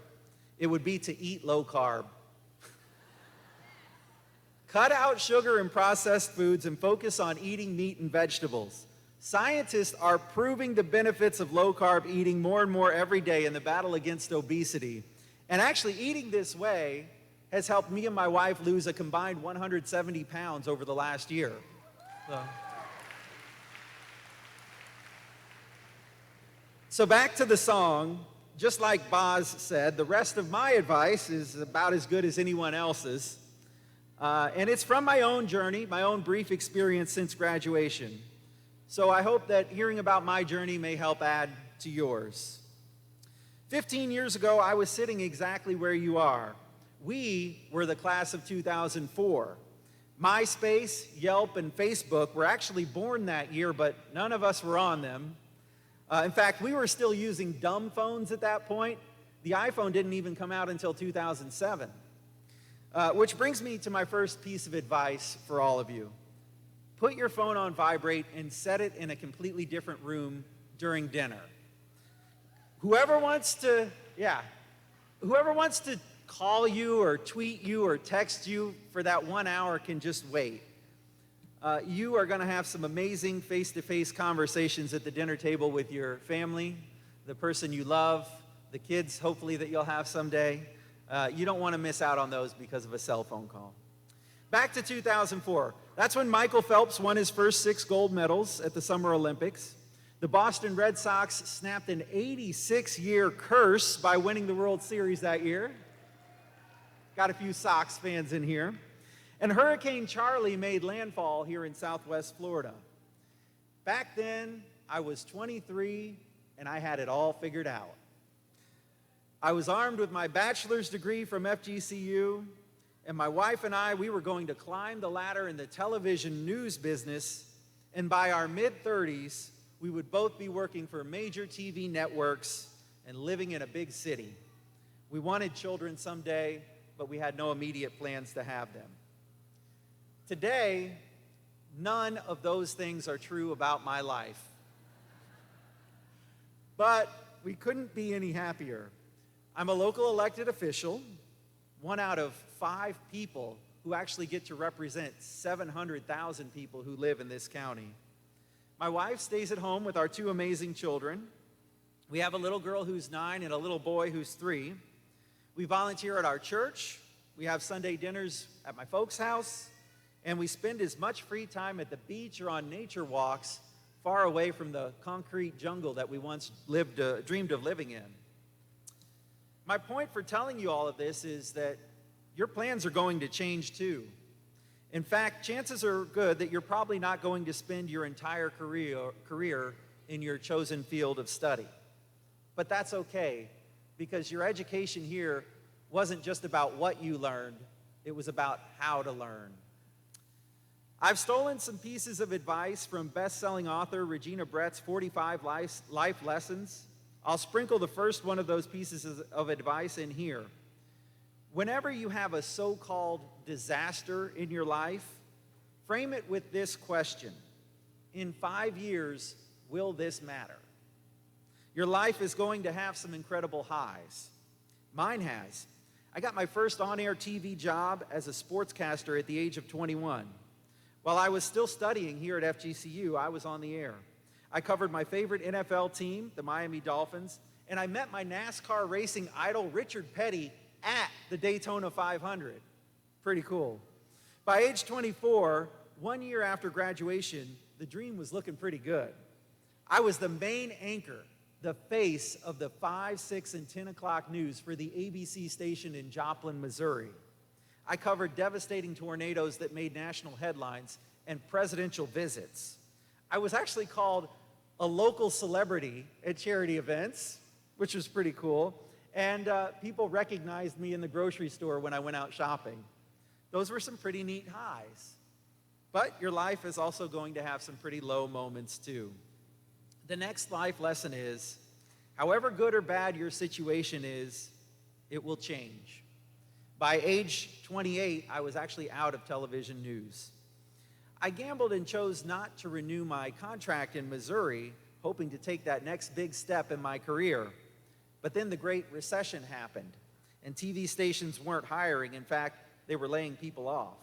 it would be to eat low carb. Cut out sugar and processed foods and focus on eating meat and vegetables. Scientists are proving the benefits of low carb eating more and more every day in the battle against obesity. And actually eating this way has helped me and my wife lose a combined 170 pounds over the last year. So back to the song, just like Boz said, the rest of my advice is about as good as anyone else's. And it's from my own journey, my own brief experience since graduation. So I hope that hearing about my journey may help add to yours. 15 years ago, I was sitting exactly where you are. We were the class of 2004. MySpace, Yelp, and Facebook were actually born that year, but none of us were on them. In fact, we were still using dumb phones at that point. The iPhone didn't even come out until 2007. Which brings me to my first piece of advice for all of you. Put your phone on vibrate and set it in a completely different room during dinner. Whoever wants to call you or tweet you or text you for that 1 hour can just wait. You are going to have some amazing face-to-face conversations at the dinner table with your family, the person you love, the kids hopefully that you'll have someday. You don't want to miss out on those because of a cell phone call. Back to 2004. That's when Michael Phelps won his first 6 gold medals at the Summer Olympics. The Boston Red Sox snapped an 86-year curse by winning the World Series that year. Got a few Sox fans in here. And Hurricane Charlie made landfall here in Southwest Florida. Back then, I was 23 and I had it all figured out. I was armed with my bachelor's degree from FGCU, and my wife and I, we were going to climb the ladder in the television news business, and by our mid-30s, we would both be working for major TV networks and living in a big city. We wanted children someday, but we had no immediate plans to have them. Today, none of those things are true about my life. But we couldn't be any happier. I'm a local elected official, 1 out of 5 people who actually get to represent 700,000 people who live in this county. My wife stays at home with our 2 amazing children. We have a little girl who's 9 and a little boy who's 3. We volunteer at our church. We have Sunday dinners at my folks' house. And we spend as much free time at the beach or on nature walks far away from the concrete jungle that we once dreamed of living in. My point for telling you all of this is that your plans are going to change too. In fact, chances are good that you're probably not going to spend your entire career in your chosen field of study. But that's okay, because your education here wasn't just about what you learned, it was about how to learn. I've stolen some pieces of advice from best-selling author Regina Brett's 45 Life Lessons. I'll sprinkle the first one of those pieces of advice in here. Whenever you have a so-called disaster in your life, frame it with this question: in 5 years, will this matter? Your life is going to have some incredible highs. Mine has. I got my first on-air TV job as a sportscaster at the age of 21. While I was still studying here at FGCU, I was on the air. I covered my favorite NFL team, the Miami Dolphins, and I met my NASCAR racing idol, Richard Petty, at the Daytona 500. Pretty cool. By age 24, 1 year after graduation, the dream was looking pretty good. I was the main anchor, the face of the 5, 6, and 10 o'clock news for the ABC station in Joplin, Missouri. I covered devastating tornadoes that made national headlines and presidential visits. I was actually called a local celebrity at charity events, which was pretty cool. And people recognized me in the grocery store when I went out shopping. Those were some pretty neat highs. But your life is also going to have some pretty low moments too. The next life lesson is, however good or bad your situation is, it will change. By age 28, I was actually out of television news. I gambled and chose not to renew my contract in Missouri, hoping to take that next big step in my career. But then the Great Recession happened, and TV stations weren't hiring. In fact, they were laying people off.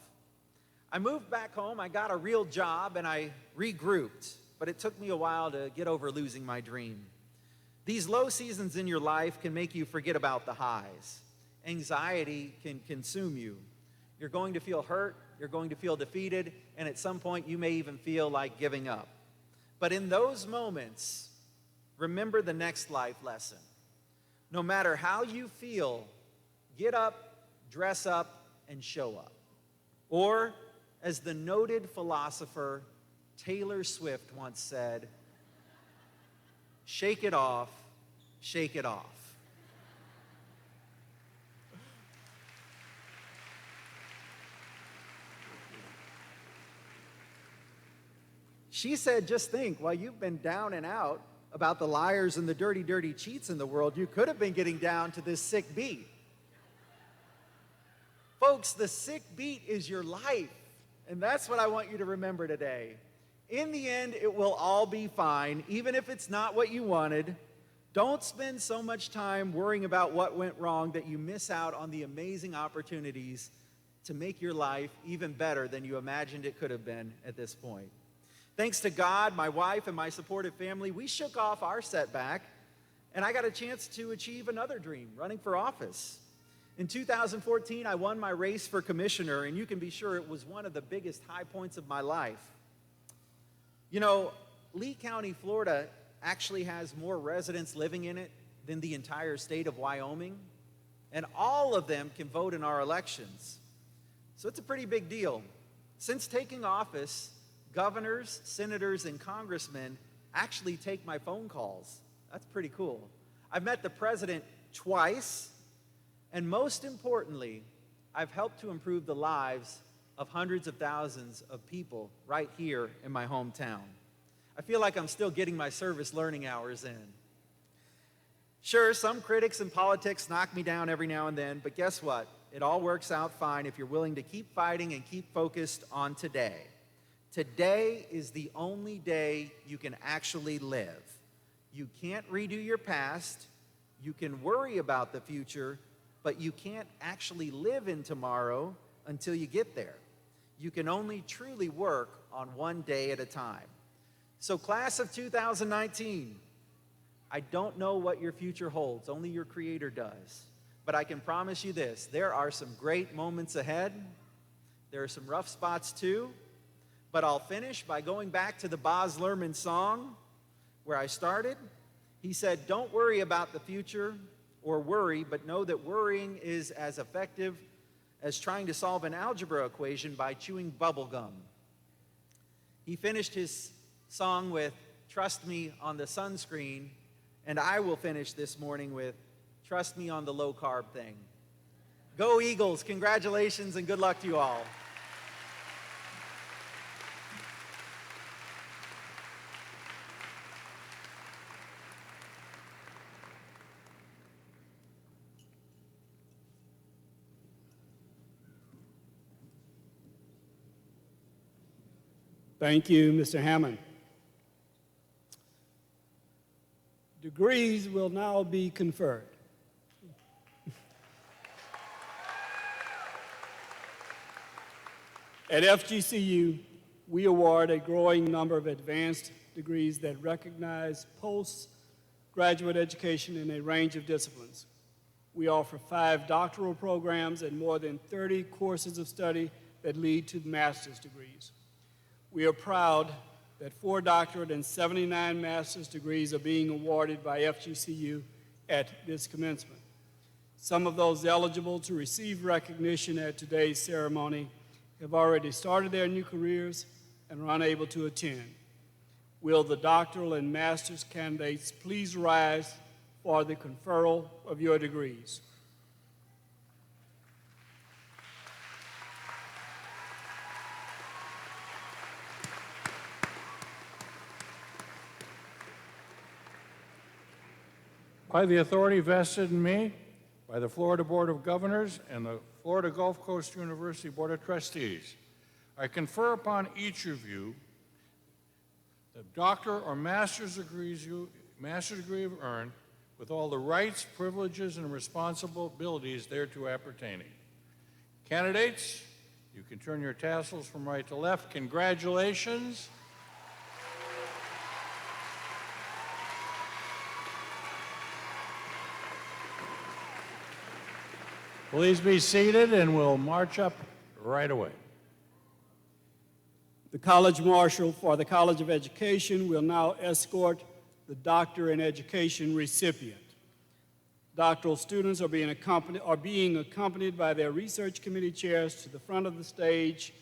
I moved back home, I got a real job, and I regrouped, but it took me a while to get over losing my dream. These low seasons in your life can make you forget about the highs. Anxiety can consume you. You're going to feel hurt, you're going to feel defeated, and at some point you may even feel like giving up. But in those moments, remember the next life lesson. No matter how you feel, get up, dress up, and show up. Or, as the noted philosopher Taylor Swift once said, shake it off, shake it off. She said, just think, while you've been down and out about the liars and the dirty, dirty cheats in the world, you could have been getting down to this sick beat. Folks, the sick beat is your life, and that's what I want you to remember today. In the end, it will all be fine, even if it's not what you wanted. Don't spend so much time worrying about what went wrong that you miss out on the amazing opportunities to make your life even better than you imagined it could have been at this point. Thanks to God, my wife, and my supportive family, we shook off our setback, and I got a chance to achieve another dream, running for office. In 2014, I won my race for commissioner, and you can be sure it was one of the biggest high points of my life. You know, Lee County, Florida, actually has more residents living in it than the entire state of Wyoming, and all of them can vote in our elections. So it's a pretty big deal. Since taking office, governors, senators, and congressmen actually take my phone calls. That's pretty cool. I've met the president twice, and most importantly, I've helped to improve the lives of hundreds of thousands of people right here in my hometown. I feel like I'm still getting my service learning hours in. Sure, some critics in politics knock me down every now and then, but guess what? It all works out fine if you're willing to keep fighting and keep focused on today. Today is the only day you can actually live. You can't redo your past. You can worry about the future, but you can't actually live in tomorrow until you get there. You can only truly work on one day at a time. So class of 2019, I don't know what your future holds. Only your Creator does. But I can promise you this, there are some great moments ahead. There are some rough spots too. But I'll finish by going back to the Baz Luhrmann song where I started. He said, don't worry about the future or worry, but know that worrying is as effective as trying to solve an algebra equation by chewing bubble gum. He finished his song with "Trust Me on the Sunscreen," and I will finish this morning with "Trust Me on the Low Carb Thing." Go Eagles! Congratulations and good luck to you all. Thank you, Mr. Hammond. Degrees will now be conferred. At FGCU, we award a growing number of advanced degrees that recognize postgraduate education in a range of disciplines. We offer 5 doctoral programs and more than 30 courses of study that lead to master's degrees. We are proud that 4 doctorate and 79 master's degrees are being awarded by FGCU at this commencement. Some of those eligible to receive recognition at today's ceremony have already started their new careers and are unable to attend. Will the doctoral and master's candidates please rise for the conferral of your degrees? By the authority vested in me by the Florida Board of Governors and the Florida Gulf Coast University Board of Trustees, I confer upon each of you the doctor or master's degree you've earned with all the rights, privileges, and responsibilities thereto appertaining. Candidates, you can turn your tassels from right to left. Congratulations. Please be seated, and we'll march up right away. The College Marshal for the College of Education will now escort the Doctor in Education recipient. Doctoral students are being accompanied by their research committee chairs to the front of the stage.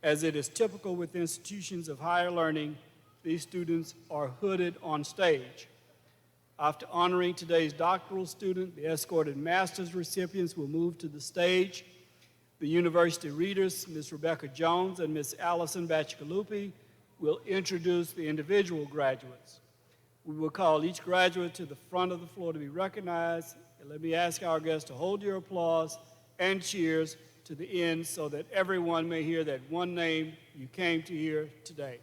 As it is typical with institutions of higher learning, these students are hooded on stage. After honoring today's doctoral student, the escorted master's recipients will move to the stage. The university readers, Ms. Rebecca Jones and Ms. Allison Bacigalupi, will introduce the individual graduates. We will call each graduate to the front of the floor to be recognized, and let me ask our guests to hold your applause and cheers to the end so that everyone may hear that one name you came to hear today.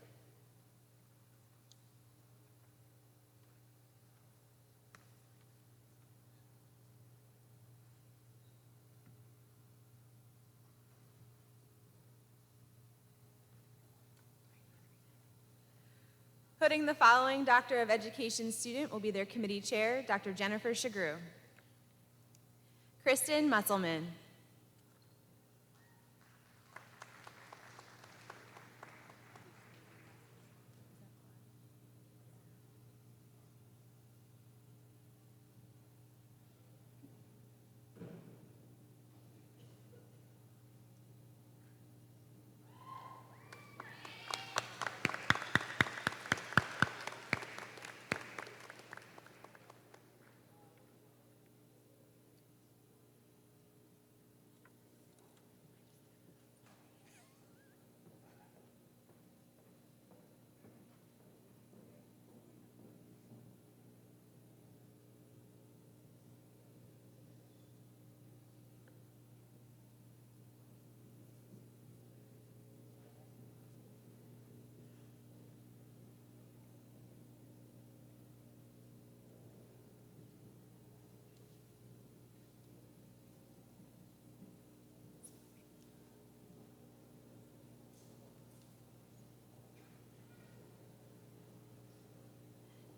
Putting the following Doctor of Education student will be their committee chair, Dr. Jennifer Shagru. Kristen Musselman.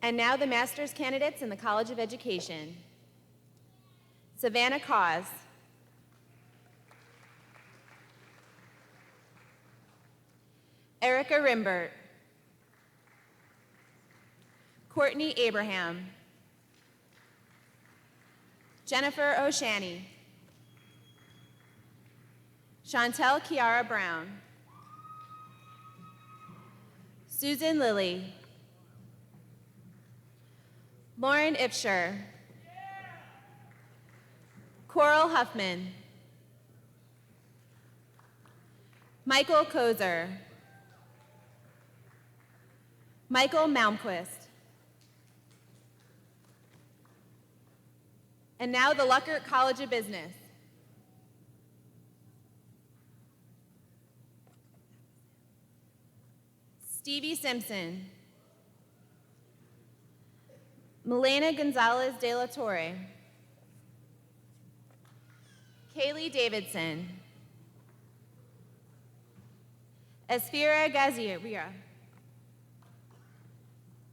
And now the master's candidates in the College of Education. Savannah Cause. Erica Rimbert. Courtney Abraham. Jennifer O'Shanney. Chantel Kiara Brown. Susan Lilly. Lauren Ipsher. Coral Huffman. Michael Kozer. Michael Malmquist. And now the Luckert College of Business. Stevie Simpson. Milena Gonzalez de la Torre. Kaylee Davidson. Esfira Gazira.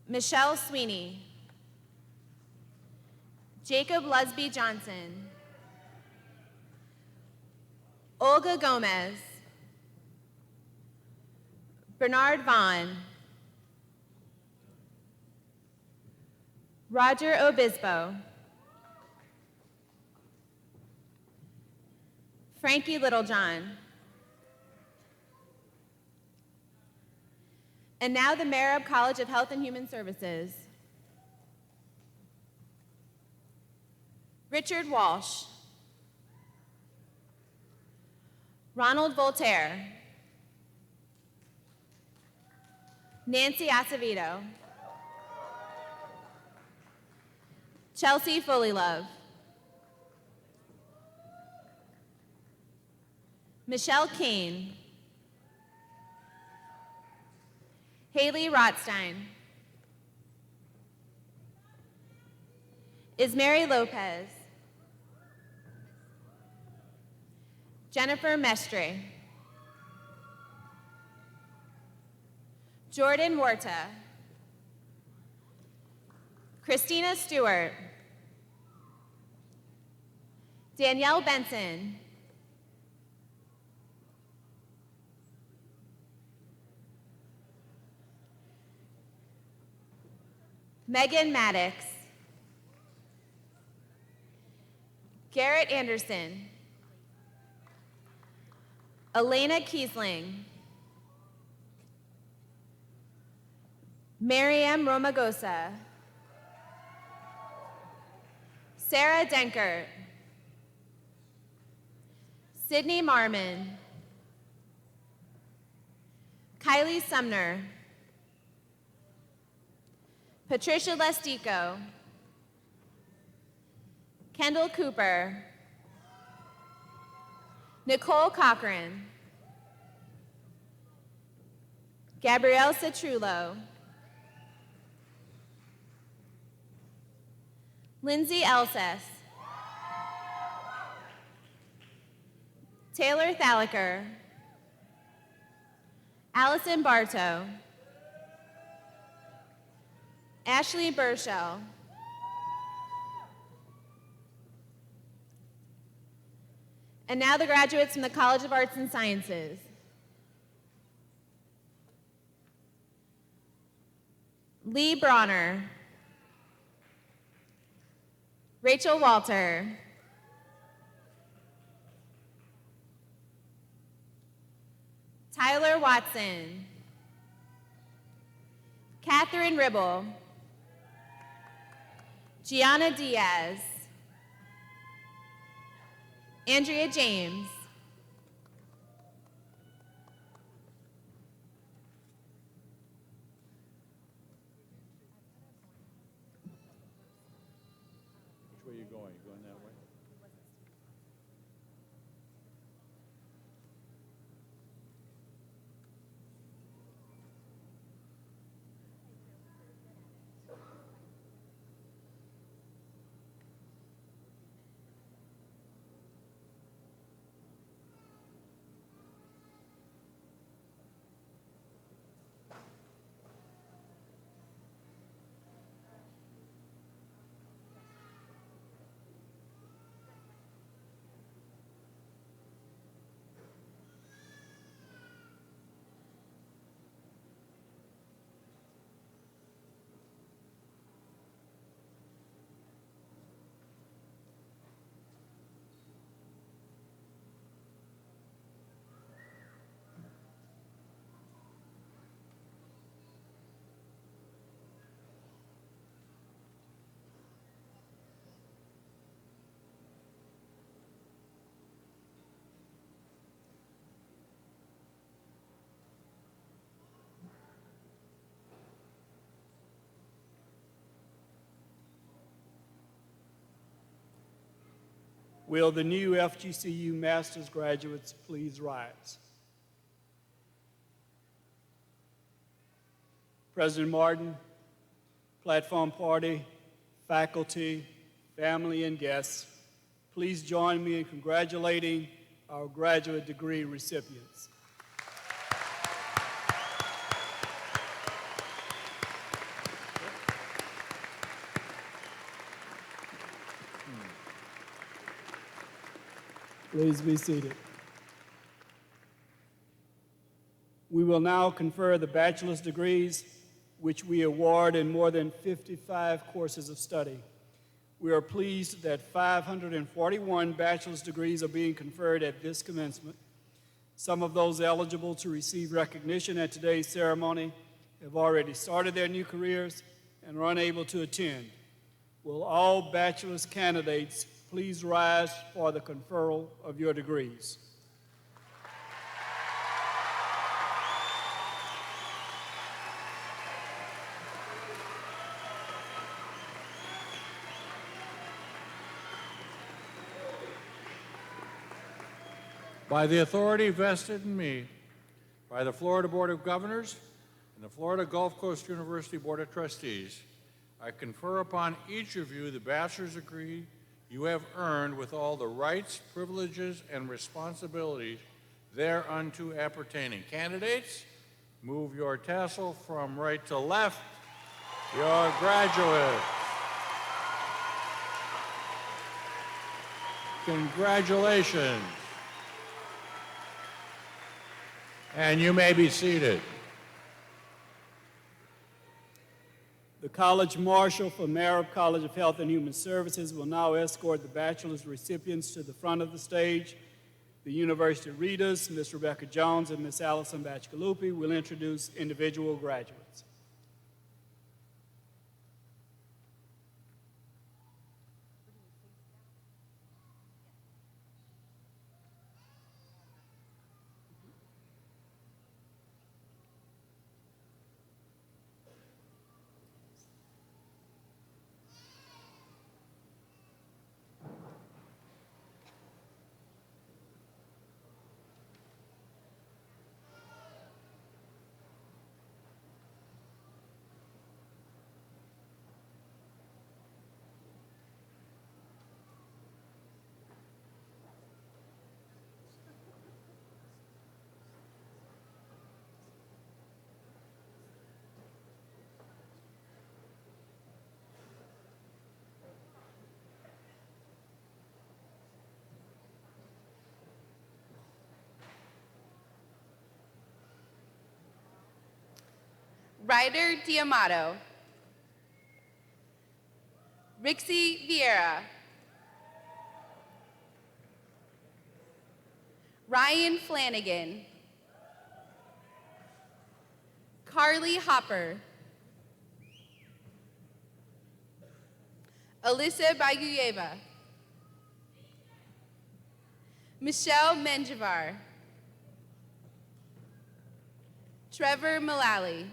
Michelle Sweeney. Jacob Lusby Johnson. Olga Gomez. Bernard Vaughn. Roger Obispo. Frankie Littlejohn. And now the Marab College of Health and Human Services. Richard Walsh. Ronald Voltaire. Nancy Acevedo. Chelsea Fullylove. Michelle Kane. Haley Rotstein. Ismary Lopez. Jennifer Mestre. Jordan Warta. Christina Stewart. Danielle Benson. Megan Maddox. Garrett Anderson. Elena Kiesling. Mariam Romagosa. Sarah Denkert. Sydney Marmon. Kylie Sumner. Patricia Lestico. Kendall Cooper. Nicole Cochran. Gabrielle Citrullo. Lindsay Elsess. Taylor Thalaker. Allison Bartow. Ashley Burchell. And now the graduates from the College of Arts and Sciences. Lee Bronner. Rachel Walter. Tyler Watson. Catherine Ribble. Gianna Diaz. Andrea James. Which way are you going? You going that way? Will the new FGCU master's graduates please rise? President Martin, platform party, faculty, family, and guests, please join me in congratulating our graduate degree recipients. Please be seated. We will now confer the bachelor's degrees, which we award in more than 55 courses of study. We are pleased that 541 bachelor's degrees are being conferred at this commencement. Some of those eligible to receive recognition at today's ceremony have already started their new careers and are unable to attend. Will all bachelor's candidates please rise for the conferral of your degrees? By the authority vested in me by the Florida Board of Governors and the Florida Gulf Coast University Board of Trustees, I confer upon each of you the bachelor's degree you have earned with all the rights, privileges, and responsibilities thereunto appertaining. Candidates, move your tassel from right to left. Your graduates. Congratulations. And you may be seated. The College Marshal for Marab College of Health and Human Services will now escort the bachelor's recipients to the front of the stage. The University Readers, Ms. Rebecca Jones and Ms. Allison Bachkalupi, will introduce individual graduates. Ryder Diamato, Rixie Vieira, Ryan Flanagan, Carly Hopper, Alyssa Baguyeva, Michelle Menjivar, Trevor Mullally,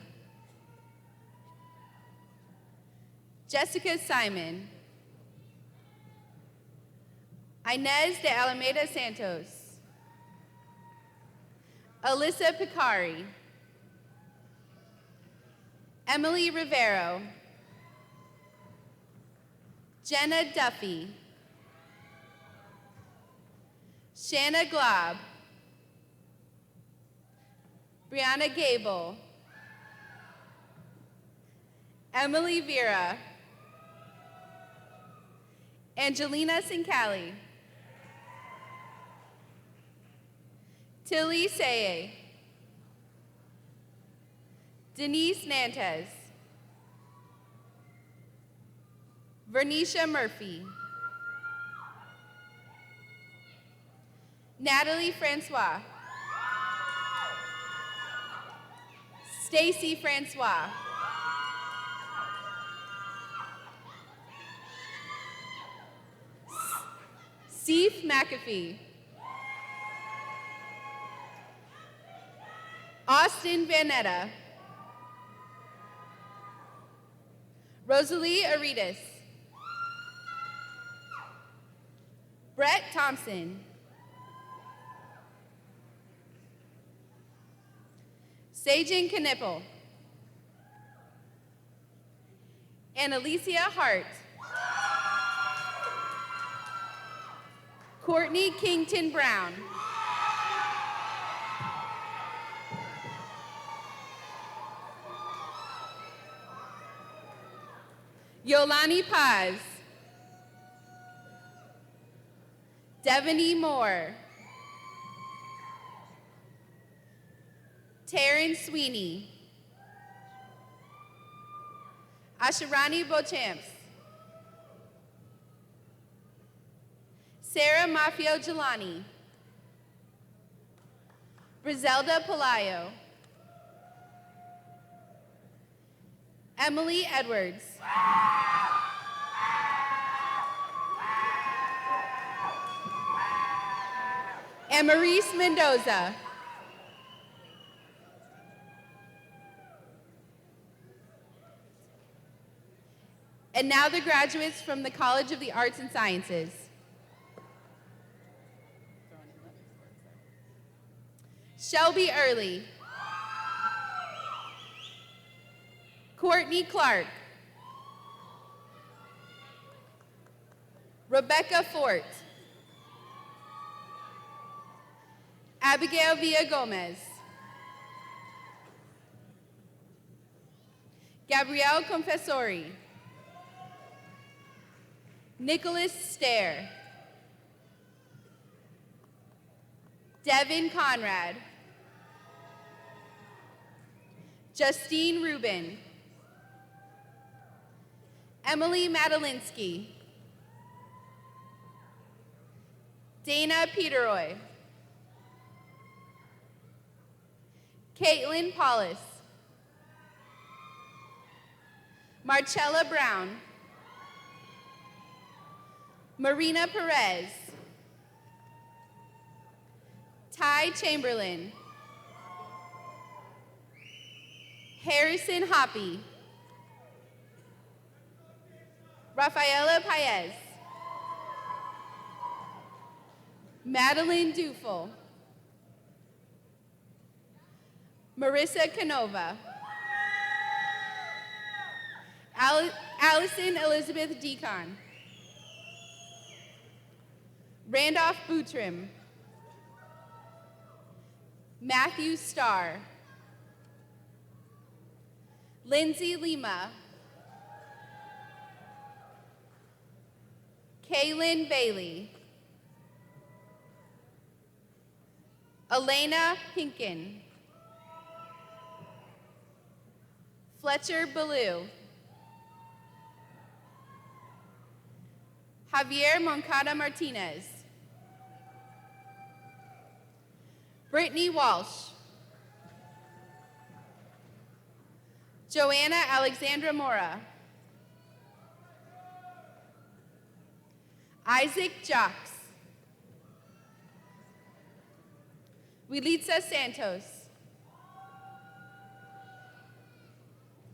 Jessica Simon, Inez de Alameda Santos, Alyssa Picari, Emily Rivero, Jenna Duffy, Shanna Glob, Brianna Gable, Emily Vera, Angelina Sincali, Tilly Saye, Denise Nantes, Vernisha Murphy, Natalie Francois, Stacy Francois, Steve McAfee, Austin Vanetta, Rosalie Aritas, Brett Thompson. Sajin Knipple. Annalicia Hart. Courtney Kington Brown. Yolani Paz. Devaney Moore. Taryn Sweeney. Asharani Beauchamps. Sarah Mafio Jelani. Brizelda Palayo. Emily Edwards. And Maurice Mendoza. And now the graduates from the College of the Arts and Sciences. Shelby Early. Courtney Clark. Rebecca Fort. Abigail Villa Gomez. Gabrielle Confessori. Nicholas Stair. Devin Conrad. Justine Rubin. Emily Madalinsky. Dana Peteroy. Caitlin Paulus. Marcella Brown. Marina Perez. Ty Chamberlain. Harrison Hoppy. Rafaela Paez. Madeline Dufel. Marissa Canova. Allison Elizabeth Decon. Randolph Boutrim. Matthew Starr. Lindsay Lima. Kaylin Bailey. Elena Hinkin. Fletcher Ballou. Javier Moncada Martinez. Brittany Walsh. Joanna Alexandra Mora. Isaac Jocks. Wilitza Santos.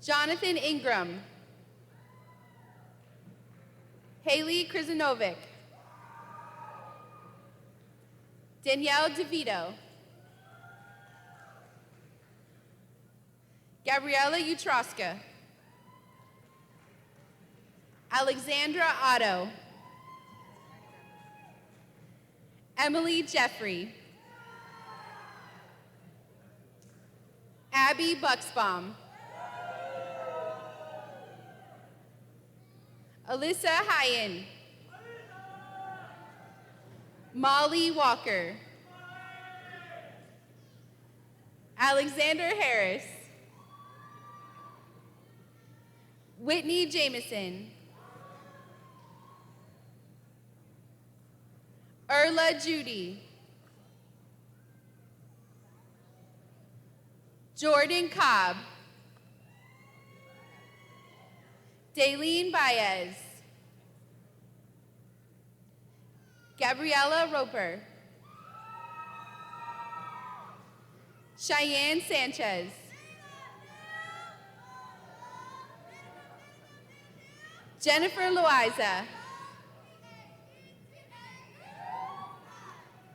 Jonathan Ingram. Haley Krzynovic. Danielle DeVito. Gabriella Utroska. Alexandra Otto. Emily Jeffrey. Abby Bucksbaum. Alyssa Hyen. Molly Walker. Alexander Harris. Whitney Jameson. Erla Judy. Jordan Cobb. Daylene Baez. Gabriella Roper. Cheyenne Sanchez. Jennifer Loiza.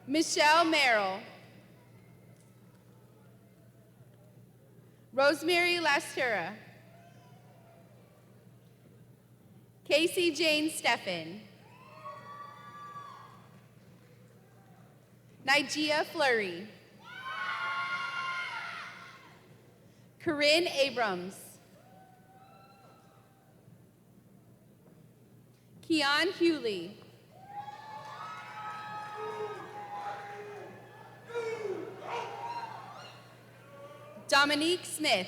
Michelle Merrill. Rosemary Lastura. Casey Jane Steffen. Nigeia Fleury. Corinne Abrams. Keon Hewley. Dominique Smith.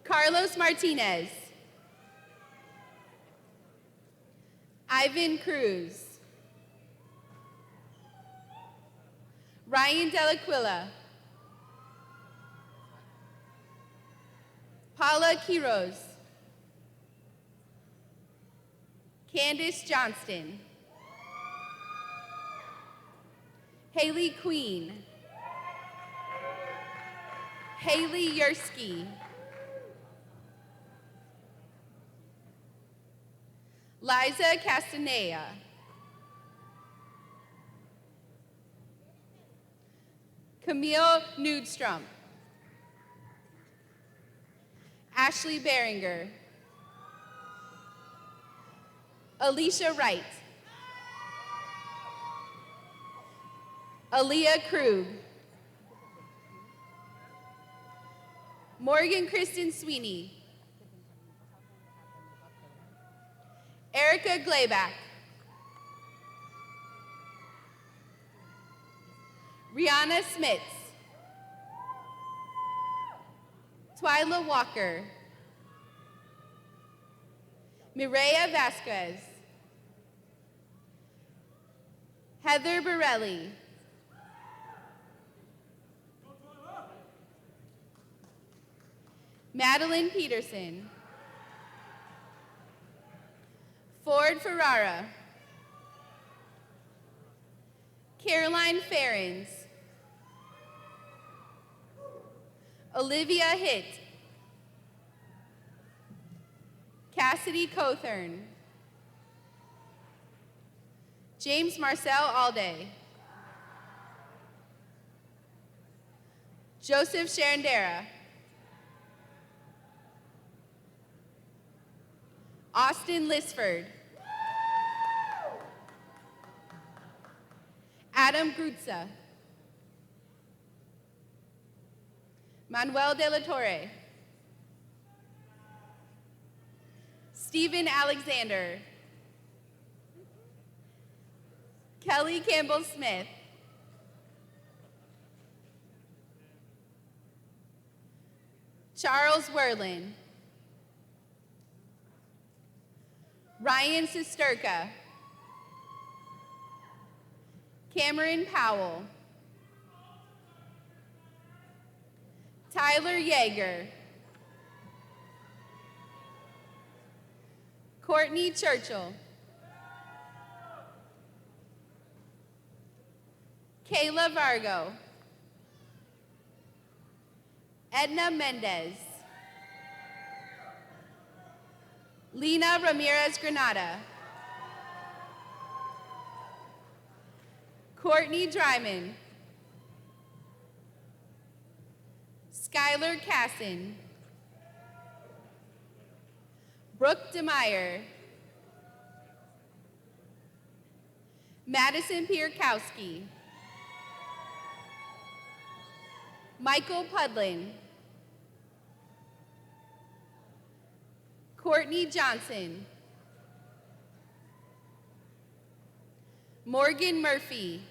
Carlos Martinez. Ivan Cruz. Ryan Delaquila. Paula Quiroz. Candace Johnston. Haley Queen. Haley Yersky. Liza Castaneda. Camille Nudstrom. Ashley Beringer. Alicia Wright. Aaliyah Krug. Morgan Kristen Sweeney. Erica Glayback. Rihanna Smits. Twyla Walker. Mireya Vasquez. Heather Borelli. Madeline Peterson. Ford Ferrara. Caroline Ferens. Olivia Hitt. Cassidy Cothern. James Marcel Alday. Joseph Sharandera. Austin Lisford. Adam Grutza. Manuel De La Torre. Stephen Alexander. Kelly Campbell Smith. Charles Werlin. Ryan Sisterka. Cameron Powell. Tyler Yeager. Courtney Churchill. Kayla Vargo. Edna Mendez. Lena Ramirez Granada. Courtney Dryman. Skylar Casson. Brooke DeMeyer. Madison Pierkowski. Michael Pudlin. Courtney Johnson. Morgan Murphy.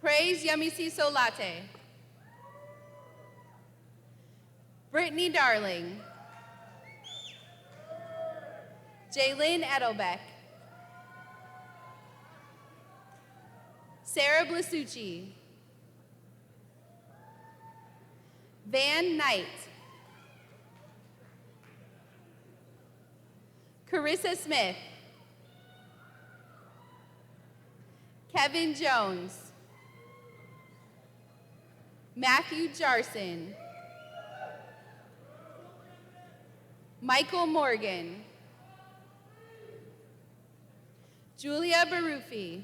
Praise Yamisi Solate. Brittany Darling. Jaylyn Edelbeck. Sarah Blasucci. Van Knight. Carissa Smith. Kevin Jones. Matthew Jarson. Michael Morgan, Julia Baruffi,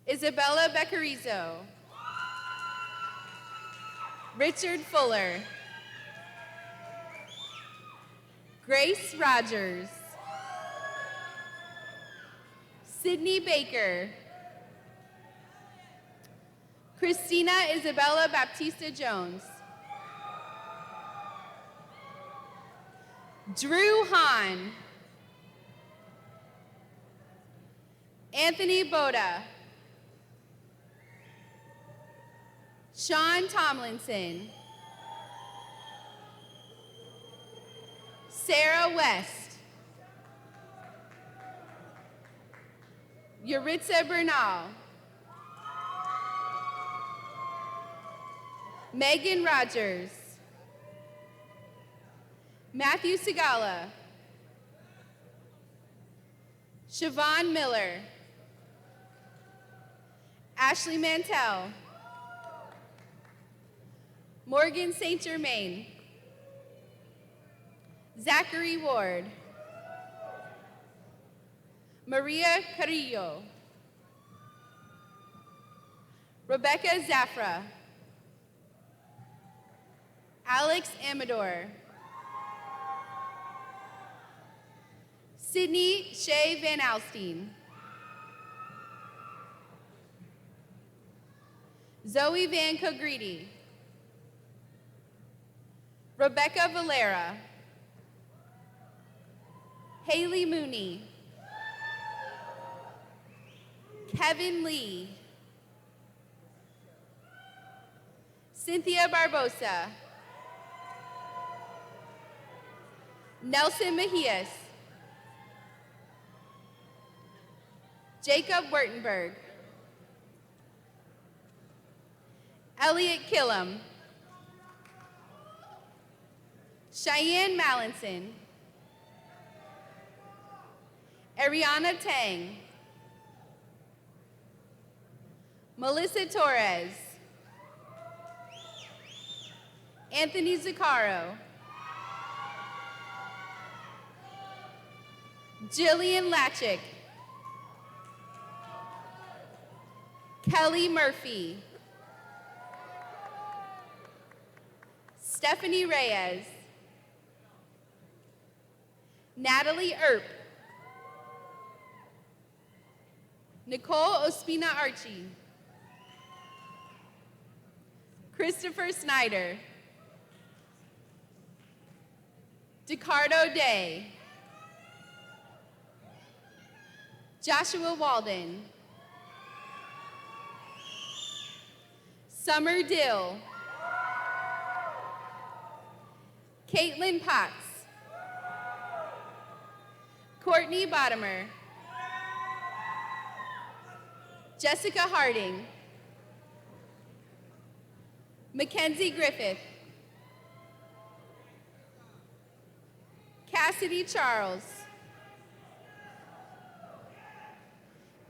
Isabella Beccarizzo, Richard Fuller, Grace Rogers, Sydney Baker, Christina Isabella Baptista Jones, Drew Hahn, Anthony Boda, Sean Tomlinson, Sarah West, Yuritsa Bernal, Megan Rogers, Matthew Segala, Siobhan Miller, Ashley Mantell, Morgan St. Germain, Zachary Ward, Maria Carrillo, Rebecca Zafra, Alex Amador, Sydney Shea Van Alstine, Zoe Van Cogridi, Rebecca Valera, Haley Mooney, Kevin Lee, Cynthia Barbosa, Nelson Mejias, Jacob Wertenberg, Elliot Killam, Cheyenne Mallinson, Ariana Tang, Melissa Torres, Anthony Zuccaro, Jillian Latchik, Kelly Murphy, Stephanie Reyes, Natalie Earp, Nicole Ospina Archie, Christopher Snyder, DeCardo Day, Joshua Walden, Summer Dill, Caitlin Potts, Courtney Bottomer, Jessica Harding, Mackenzie Griffith, Cassidy Charles,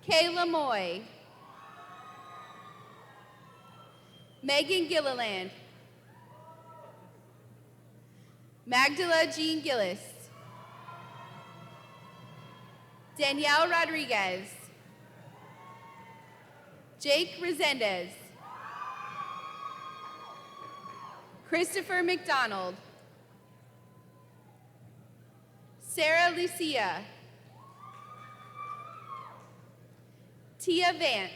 Kayla Moy, Megan Gilliland, Magdala Jean Gillis, Danielle Rodriguez, Jake Resendez, Christopher McDonald, Sarah Lucia, Tia Vance,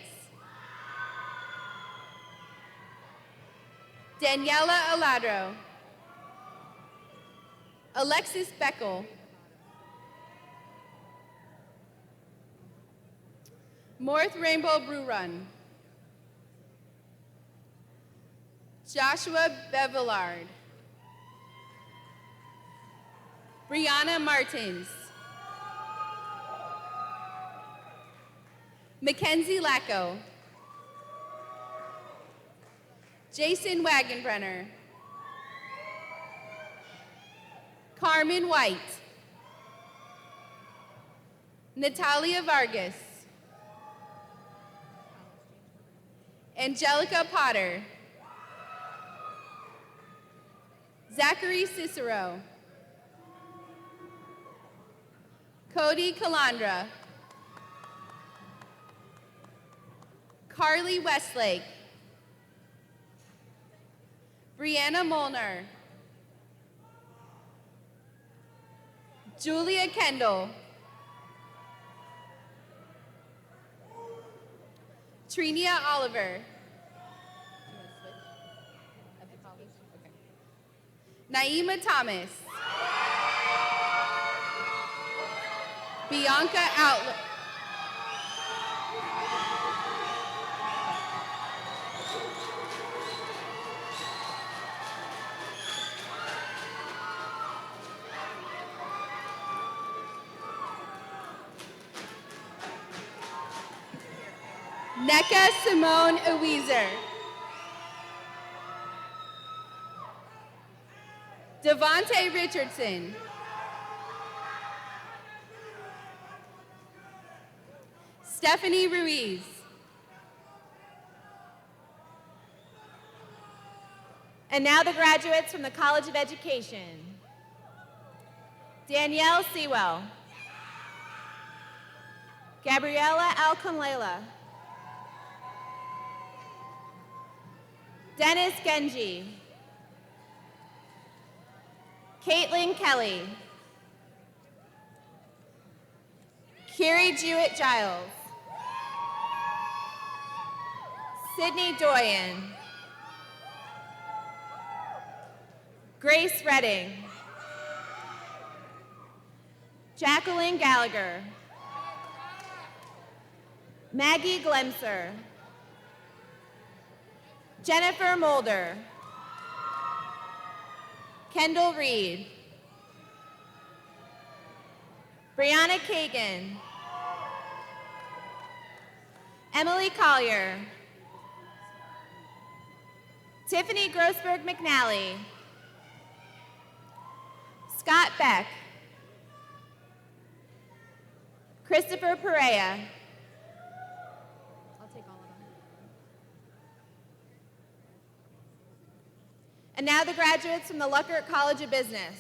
Daniela Aladro, Alexis Beckel, Morth Rainbow Brew Run, Joshua Bevillard, Brianna Martins, Mackenzie Lacko, Jason Wagenbrenner, Carmen White, Natalia Vargas, Angelica Potter, Zachary Cicero. Cody Calandra. Carly Westlake. Brianna Molnar. Julia Kendall. Trinia Oliver. Naima Thomas. Bianca Outlet. Neka Simone Eweezer. Devontae Richardson. Stephanie Ruiz. And now the graduates from the College of Education. Danielle Sewell. Gabriela Alcamlela. Dennis Genji. Caitlin Kelly. Kiri Jewett-Giles. Sydney Doyen. Grace Redding. Jacqueline Gallagher. Maggie Glemser. Jennifer Mulder. Kendall Reed. Brianna Kagan. Emily Collier. Tiffany Grossberg McNally. Scott Beck. Christopher Perea. I'll take all of them. And now the graduates from the Luckert College of Business.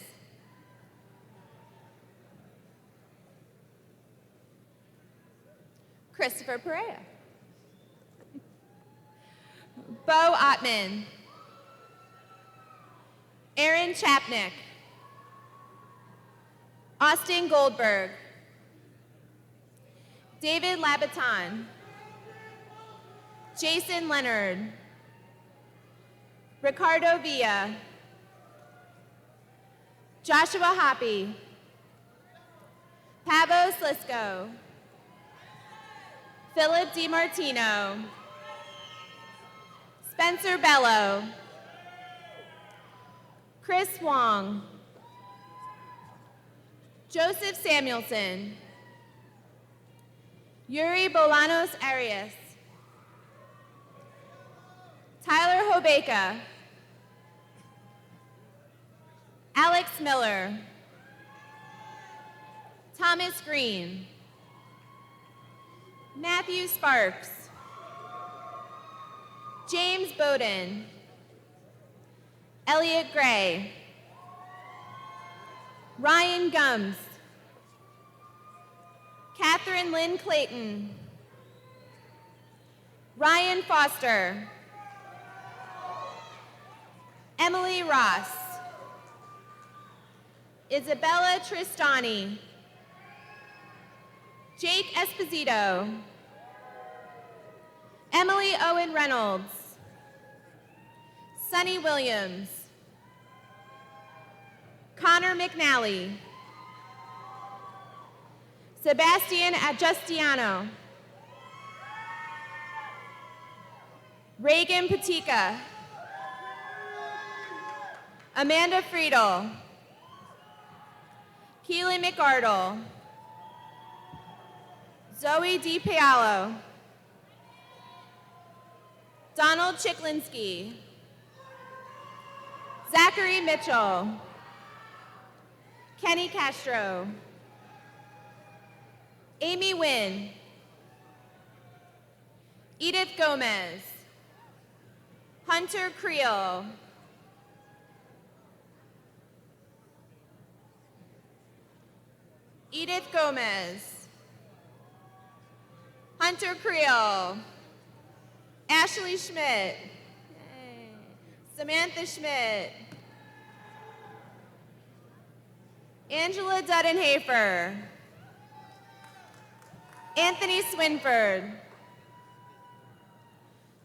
Christopher Perea. Bo Ottman. Aaron Chapnick. Austin Goldberg. David Labaton. Jason Leonard. Ricardo Villa. Joshua Hoppy. Pavo Slisco. Philip DiMartino. Spencer Bello. Chris Wong. Joseph Samuelson. Yuri Bolanos Arias. Tyler Hobeka. Alex Miller. Thomas Green. Matthew Sparks. James Bowden. Elliot Gray. Ryan Gums. Catherine Lynn Clayton. Ryan Foster. Emily Ross. Isabella Tristani. Jake Esposito. Emily Owen Reynolds. Sunny Williams. Connor McNally. Sebastian Adjustiano. Reagan Patika. Amanda Friedel. Keely McArdle. Zoe DiPialo. Donald Chiklinski. Zachary Mitchell. Kenny Castro. Amy Wynn. Edith Gomez. Hunter Creel. Edith Gomez, Hunter Creel, Ashley Schmidt, Samantha Schmidt, Angela Dudenhafer, Anthony Swinford,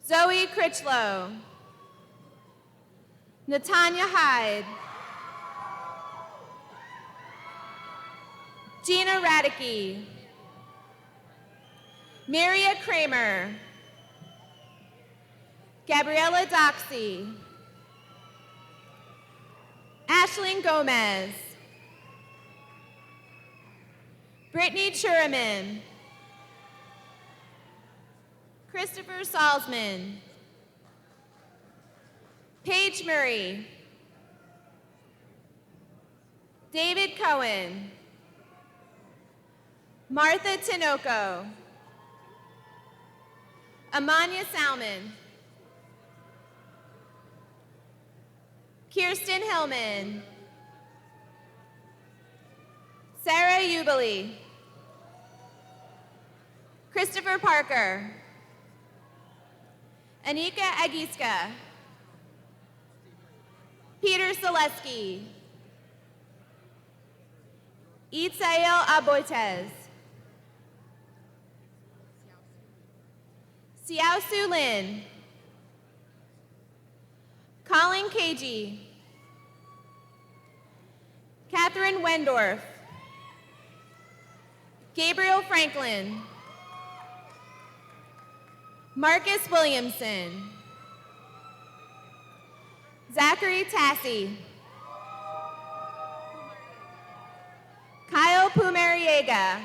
Zoe Critchlow, Natanya Hyde, Gina Radicke, Maria Kramer, Gabriella Doxey, Ashlyn Gomez, Brittany Churaman, Christopher Salzman, Paige Murray, David Cohen, Martha Tinoco, Amanya Salmon, Kirsten Hillman, Sarah Ubeli, Christopher Parker, Anika Agiska, Peter Selesky, Itzael Aboitez, Xiao Su Lin, Colin Cagey, Catherine Wendorf, Gabriel Franklin, Marcus Williamson, Zachary Tassi, Kyle Pumariega,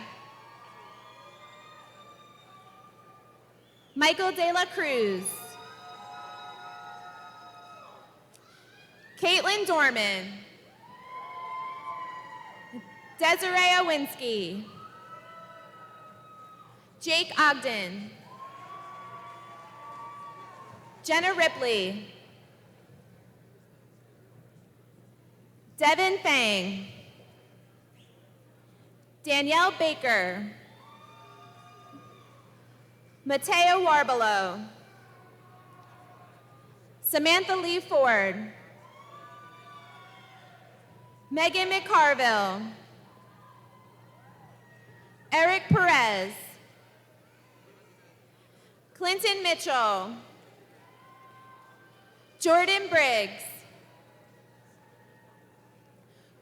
Michael De La Cruz, Caitlin Dorman, Desiree Owinski, Jake Ogden, Jenna Ripley, Devin Fang, Danielle Baker, Mateo Warbalo, Samantha Lee Ford, Megan McCarville, Eric Perez, Clinton Mitchell, Jordan Briggs,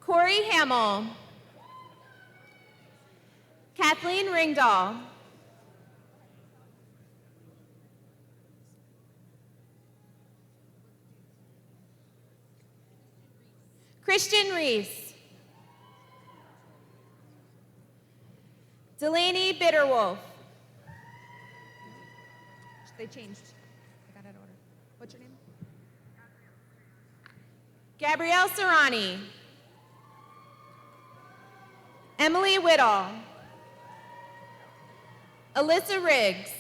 Corey Hamill, Kathleen Ringdahl, Christian Reese, Delaney Bitterwolf. They changed. I got out of order. What's your name? Gabrielle Serrani, Emily Whittle, Alyssa Riggs,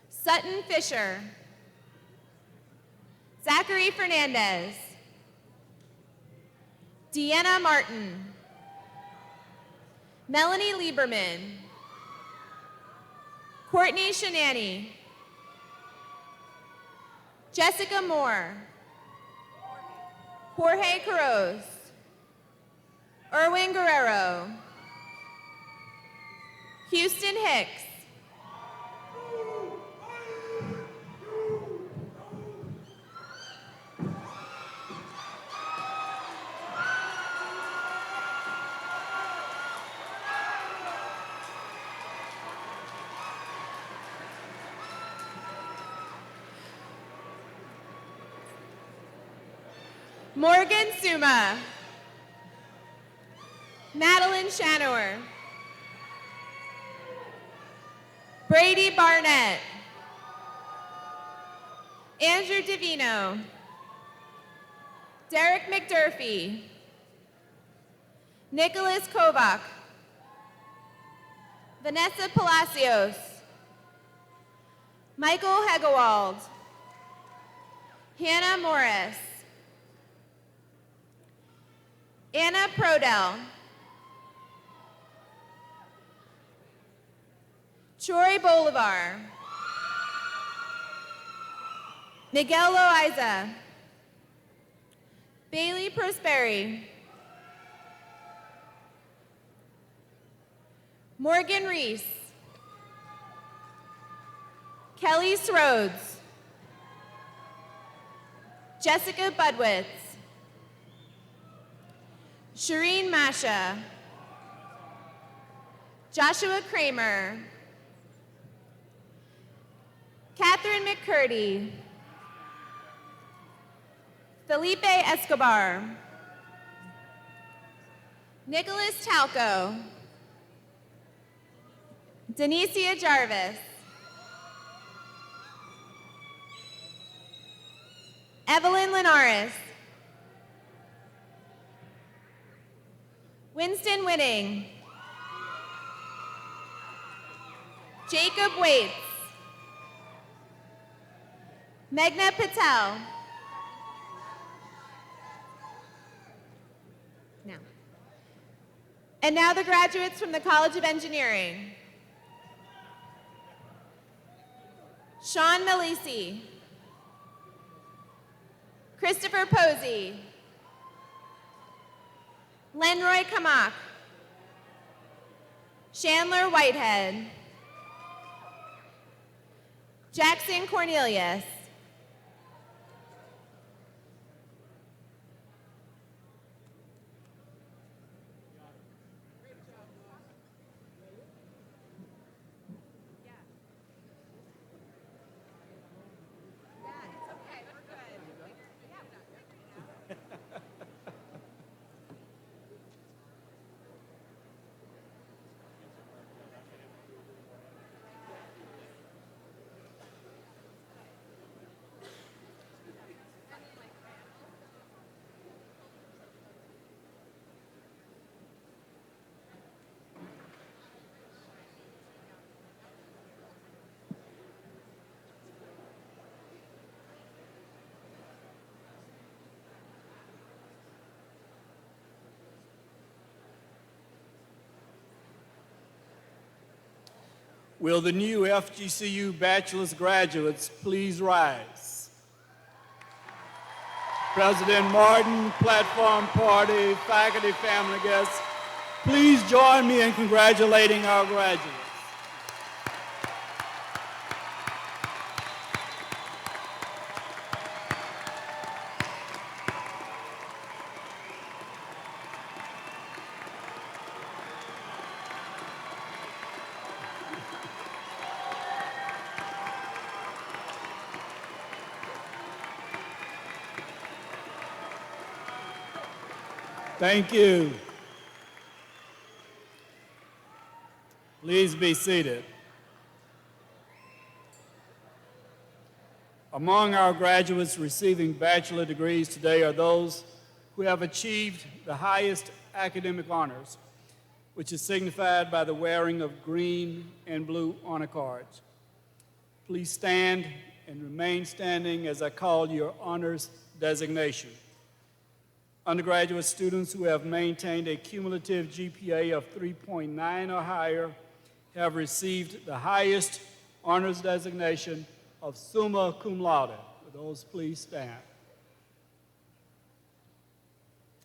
Sutton Fisher, Zachary Fernandez, Deanna Martin, Melanie Lieberman, Courtney Shanani, Jessica Moore, Jorge Carros, Erwin Guerrero, Houston Hicks, Morgan Suma, Madeline Shanower, Brady Barnett, Andrew Divino, Derek McDurphy, Nicholas Kovac, Vanessa Palacios, Michael Hegewald, Hannah Morris, Anna Prodell, Troy Bolivar. Miguel Loaiza. Bailey Prosperi. Morgan Reese. Kelly Srodes. Jessica Budwitz. Shireen Masha. Joshua Kramer. Catherine McCurdy. Felipe Escobar. Nicholas Talco. Denicia Jarvis. Evelyn Linares. Winston Winning. Jacob Waits. Meghna Patel. And now the graduates from the College of Engineering. Sean Malisi. Christopher Posey. Lenroy Kamak. Chandler Whitehead. Jackson Cornelius. Will the new FGCU Bachelor's graduates please rise? President Martin, platform party, faculty, family guests, please join me in congratulating our graduates. Thank you. Please be seated. Among our graduates receiving bachelor degrees today are those who have achieved the highest academic honors, which is signified by the wearing of green and blue honor cards. Please stand and remain standing as I call your honors designation. Undergraduate students who have maintained a cumulative GPA of 3.9 or higher have received the highest honors designation of summa cum laude. Would those please stand?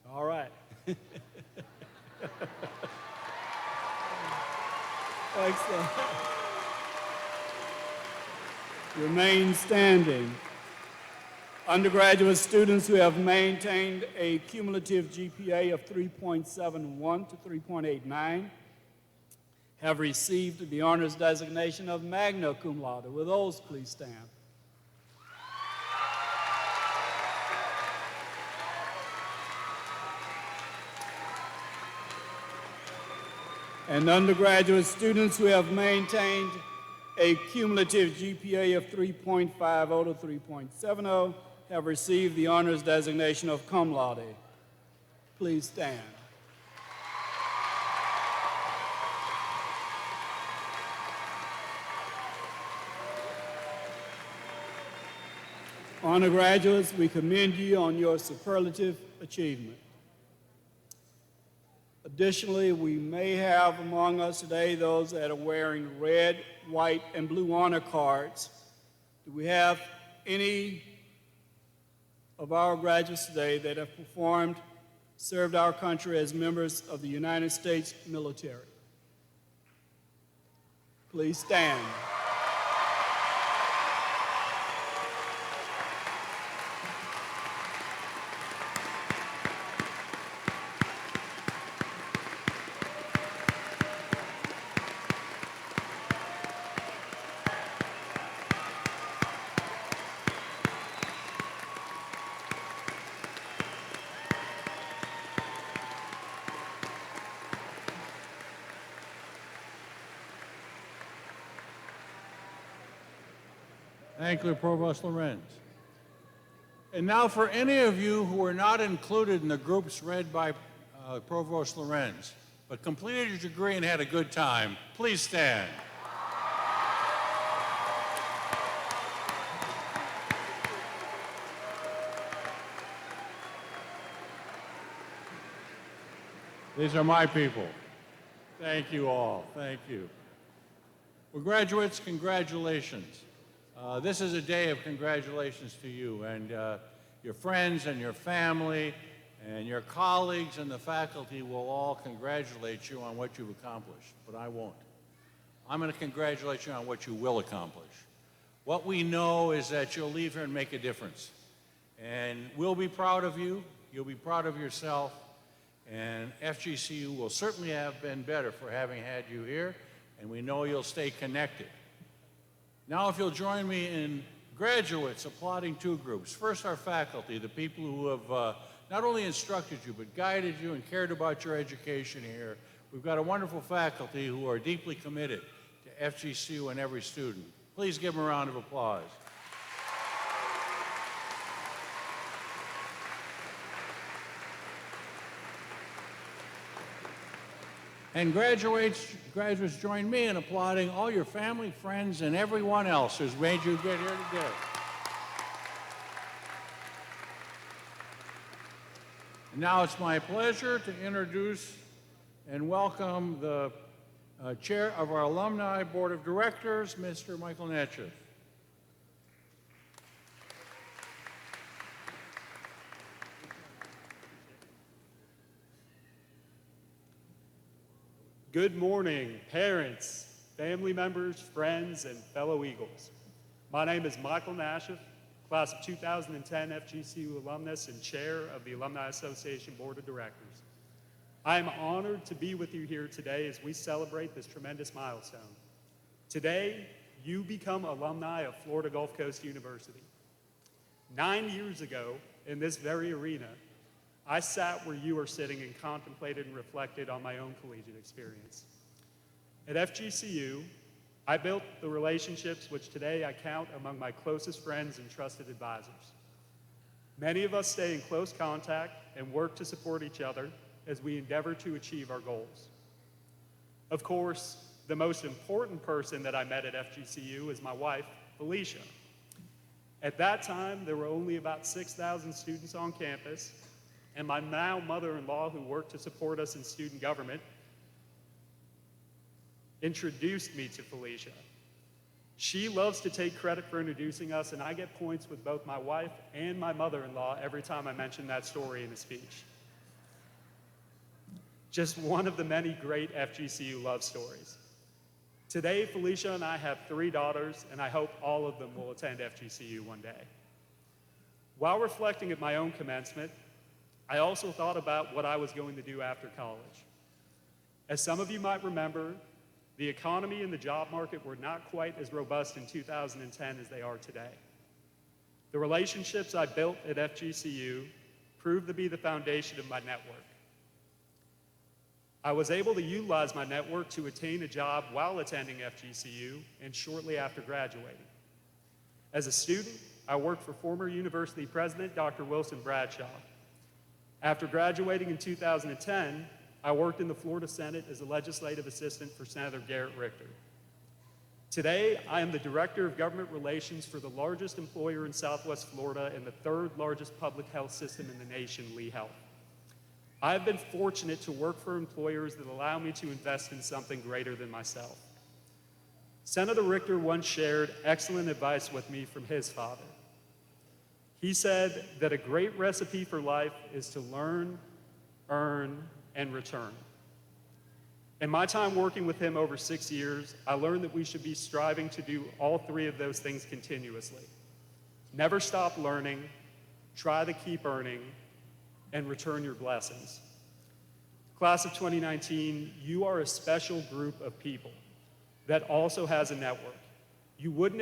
All right. Excellent. Remain standing. Undergraduate students who have maintained a cumulative GPA of 3.71 to 3.89 have received the honors designation of magna cum laude. Will those please stand? And undergraduate students who have maintained a cumulative GPA of 3.50 to 3.70 have received the honors designation of cum laude. Please stand. Honor graduates, we commend you on your superlative achievement. Additionally, we may have among us today those that are wearing red, white, and blue honor cards. Do we have any of our graduates today that have served our country as members of the United States military? Please stand. Thank you, Provost Lorenz. And now for any of you who were not included in the groups read by Provost Lorenz, but completed your degree and had a good time, please stand. These are my people. Thank you all. Thank you. Well, graduates, congratulations. This is a day of congratulations to you and your friends and your family and your colleagues and the faculty will all congratulate you on what you've accomplished, but I won't. I'm going to congratulate you on what you will accomplish. What we know is that you'll leave here and make a difference. And we'll be proud of you, you'll be proud of yourself, and FGCU will certainly have been better for having had you here, and we know you'll stay connected. Now, if you'll join me in graduates applauding two groups. First, our faculty, the people who have not only instructed you, but guided you and cared about your education here. We've got a wonderful faculty who are deeply committed to FGCU and every student. Please give them a round of applause. And graduates, join me in applauding all your family, friends, and everyone else who's made you get here today. And now it's my pleasure to introduce and welcome the chair of our Alumni Board of Directors, Mr. Michael Natchev. Good morning, parents, family members, friends, and fellow Eagles. My name is Michael Natchev, class of 2010 FGCU alumnus and chair of the Alumni Association Board of Directors. I am honored to be with you here today as we celebrate this tremendous milestone. Today, you become alumni of Florida Gulf Coast University. 9 years ago, in this very arena, I sat where you are sitting and contemplated and reflected on my own collegiate experience. At FGCU, I built the relationships which today I count among my closest friends and trusted advisors. Many of us stay in close contact and work to support each other as we endeavor to achieve our goals. Of course, the most important person that I met at FGCU is my wife, Felicia. At that time, there were only about 6,000 students on campus, and my now mother-in-law, who worked to support us in student government, introduced me to Felicia. She loves to take credit for introducing us, and I get points with both my wife and my mother-in-law every time I mention that story in a speech. Just one of the many great FGCU love stories. Today, Felicia and I have 3 daughters, and I hope all of them will attend FGCU one day. While reflecting at my own commencement, I also thought about what I was going to do after college. As some of you might remember, the economy and the job market were not quite as robust in 2010 as they are today. The relationships I built at FGCU proved to be the foundation of my network. I was able to utilize my network to attain a job while attending FGCU and shortly after graduating. As a student, I worked for former university president Dr. Wilson Bradshaw. After graduating in 2010, I worked in the Florida Senate as a legislative assistant for Senator Garrett Richter. Today, I am the Director of Government Relations for the largest employer in Southwest Florida and the 3rd largest public health system in the nation, Lee Health. I've been fortunate to work for employers that allow me to invest in something greater than myself. Senator Richter once shared excellent advice with me from his father. He said that a great recipe for life is to learn, earn, and return. In my time working with him over 6 years, I learned that we should be striving to do all three of those things continuously. Never stop learning, try to keep earning, and return your blessings. Class of 2019, you are a special group of people that also has a network. You wouldn't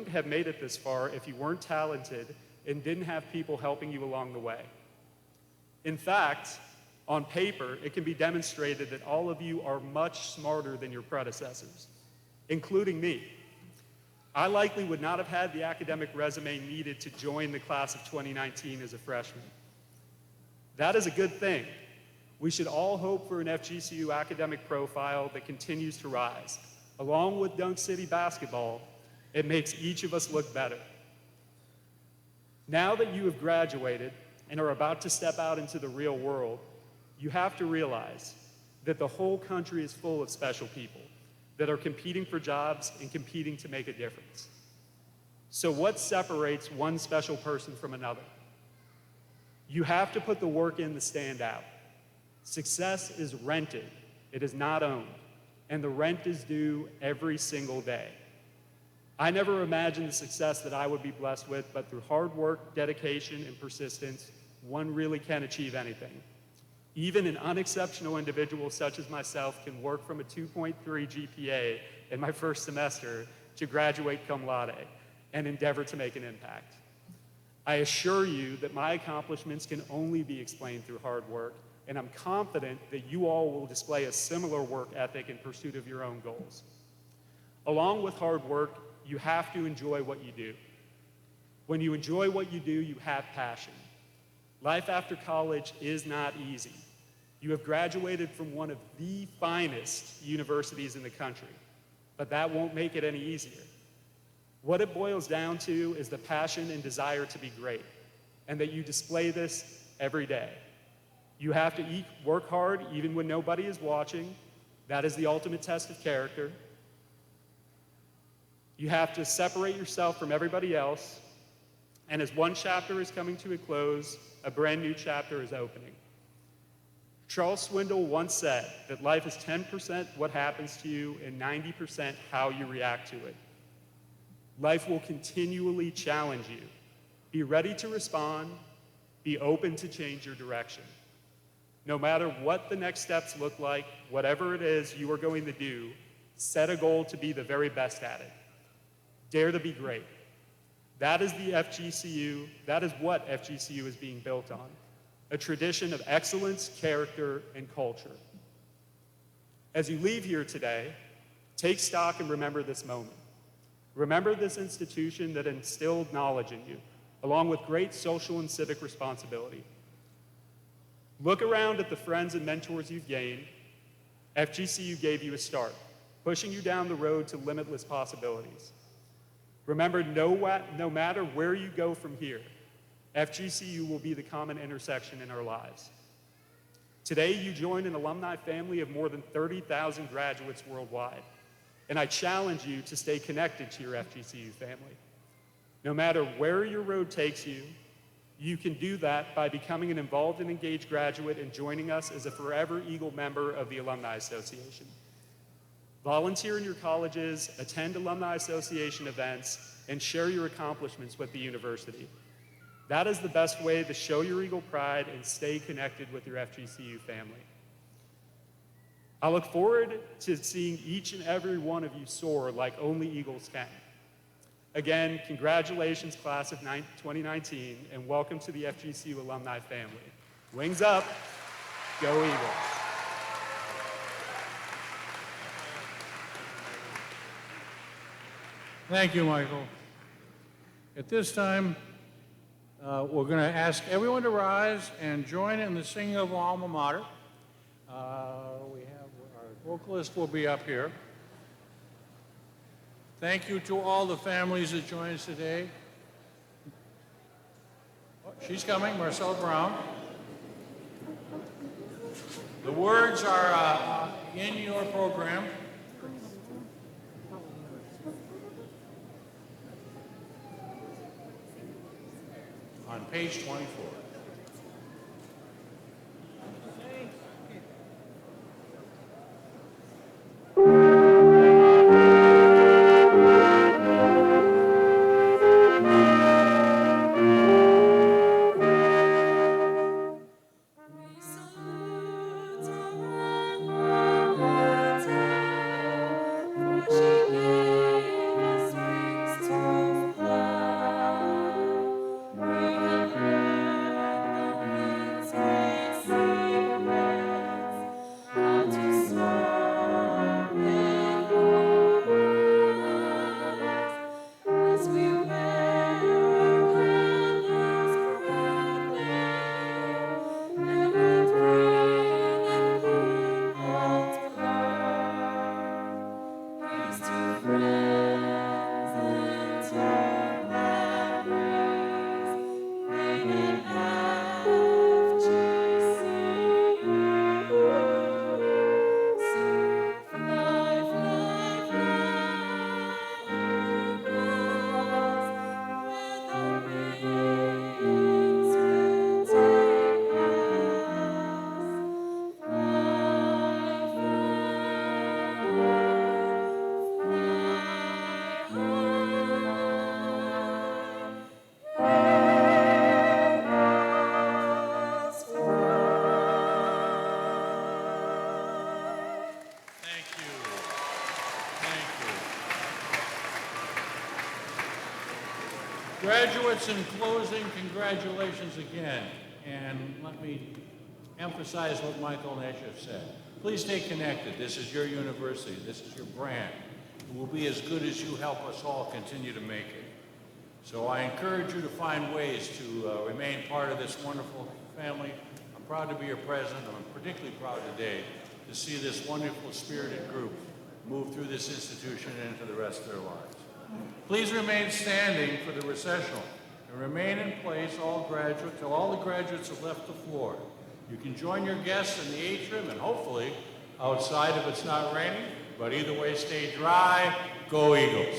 have made it this far if you weren't talented and didn't have people helping you along the way. In fact, on paper, it can be demonstrated that all of you are much smarter than your predecessors, including me. I likely would not have had the academic resume needed to join the class of 2019 as a freshman. That is a good thing. We should all hope for an FGCU academic profile that continues to rise. Along with Dunk City basketball, it makes each of us look better. Now that you have graduated and are about to step out into the real world, you have to realize that the whole country is full of special people that are competing for jobs and competing to make a difference. So what separates one special person from another? You have to put the work in to stand out. Success is rented, it is not owned, and the rent is due every single day. I never imagined the success that I would be blessed with, but through hard work, dedication, and persistence, one really can achieve anything. Even an unexceptional individual such as myself can work from a 2.3 GPA in my first semester to graduate cum laude and endeavor to make an impact. I assure you that my accomplishments can only be explained through hard work, and I'm confident that you all will display a similar work ethic in pursuit of your own goals. Along with hard work, you have to enjoy what you do. When you enjoy what you do, you have passion. Life after college is not easy. You have graduated from one of the finest universities in the country, but that won't make it any easier. What it boils down to is the passion and desire to be great, and that you display this every day. You have to work hard even when nobody is watching. That is the ultimate test of character. You have to separate yourself from everybody else, and as one chapter is coming to a close, a brand new chapter is opening. Charles Swindoll once said that life is 10% what happens to you and 90% how you react to it. Life will continually challenge you. Be ready to respond. Be open to change your direction. No matter what the next steps look like, whatever it is you are going to do, set a goal to be the very best at it. Dare to be great. That is the FGCU. That is what FGCU is being built on. A tradition of excellence, character, and culture. As you leave here today, take stock and remember this moment. Remember this institution that instilled knowledge in you, along with great social and civic responsibility. Look around at the friends and mentors you've gained. FGCU gave you a start, pushing you down the road to limitless possibilities. Remember, no matter where you go from here, FGCU will be the common intersection in our lives. Today, you join an alumni family of more than 30,000 graduates worldwide, and I challenge you to stay connected to your FGCU family. No matter where your road takes you, you can do that by becoming an involved and engaged graduate and joining us as a Forever Eagle member of the Alumni Association. Volunteer in your colleges, attend Alumni Association events, and share your accomplishments with the university. That is the best way to show your Eagle pride and stay connected with your FGCU family. I look forward to seeing each and every one of you soar like only Eagles can. Again, congratulations, class of 2019, and welcome to the FGCU alumni family. Wings up, go Eagles. Thank you, Michael. At this time, we're going to ask everyone to rise and join in the singing of Alma Mater. We have our vocalist will be up here. Thank you to all the families that joined us today. Oh, she's coming, Marcella Brown. The words are in your program. On page 24. Graduates, in closing, congratulations again. And let me emphasize what Michael Nashif said. Please stay connected. This is your university. This is your brand. It will be as good as you help us all continue to make it. So I encourage you to find ways to remain part of this wonderful family. I'm proud to be your president. I'm particularly proud today to see this wonderful, spirited group move through this institution and into the rest of their lives. Please remain standing for the recessional and remain in place till all the graduates have left the floor. You can join your guests in the atrium and hopefully outside if it's not raining, but either way, stay dry. Go Eagles.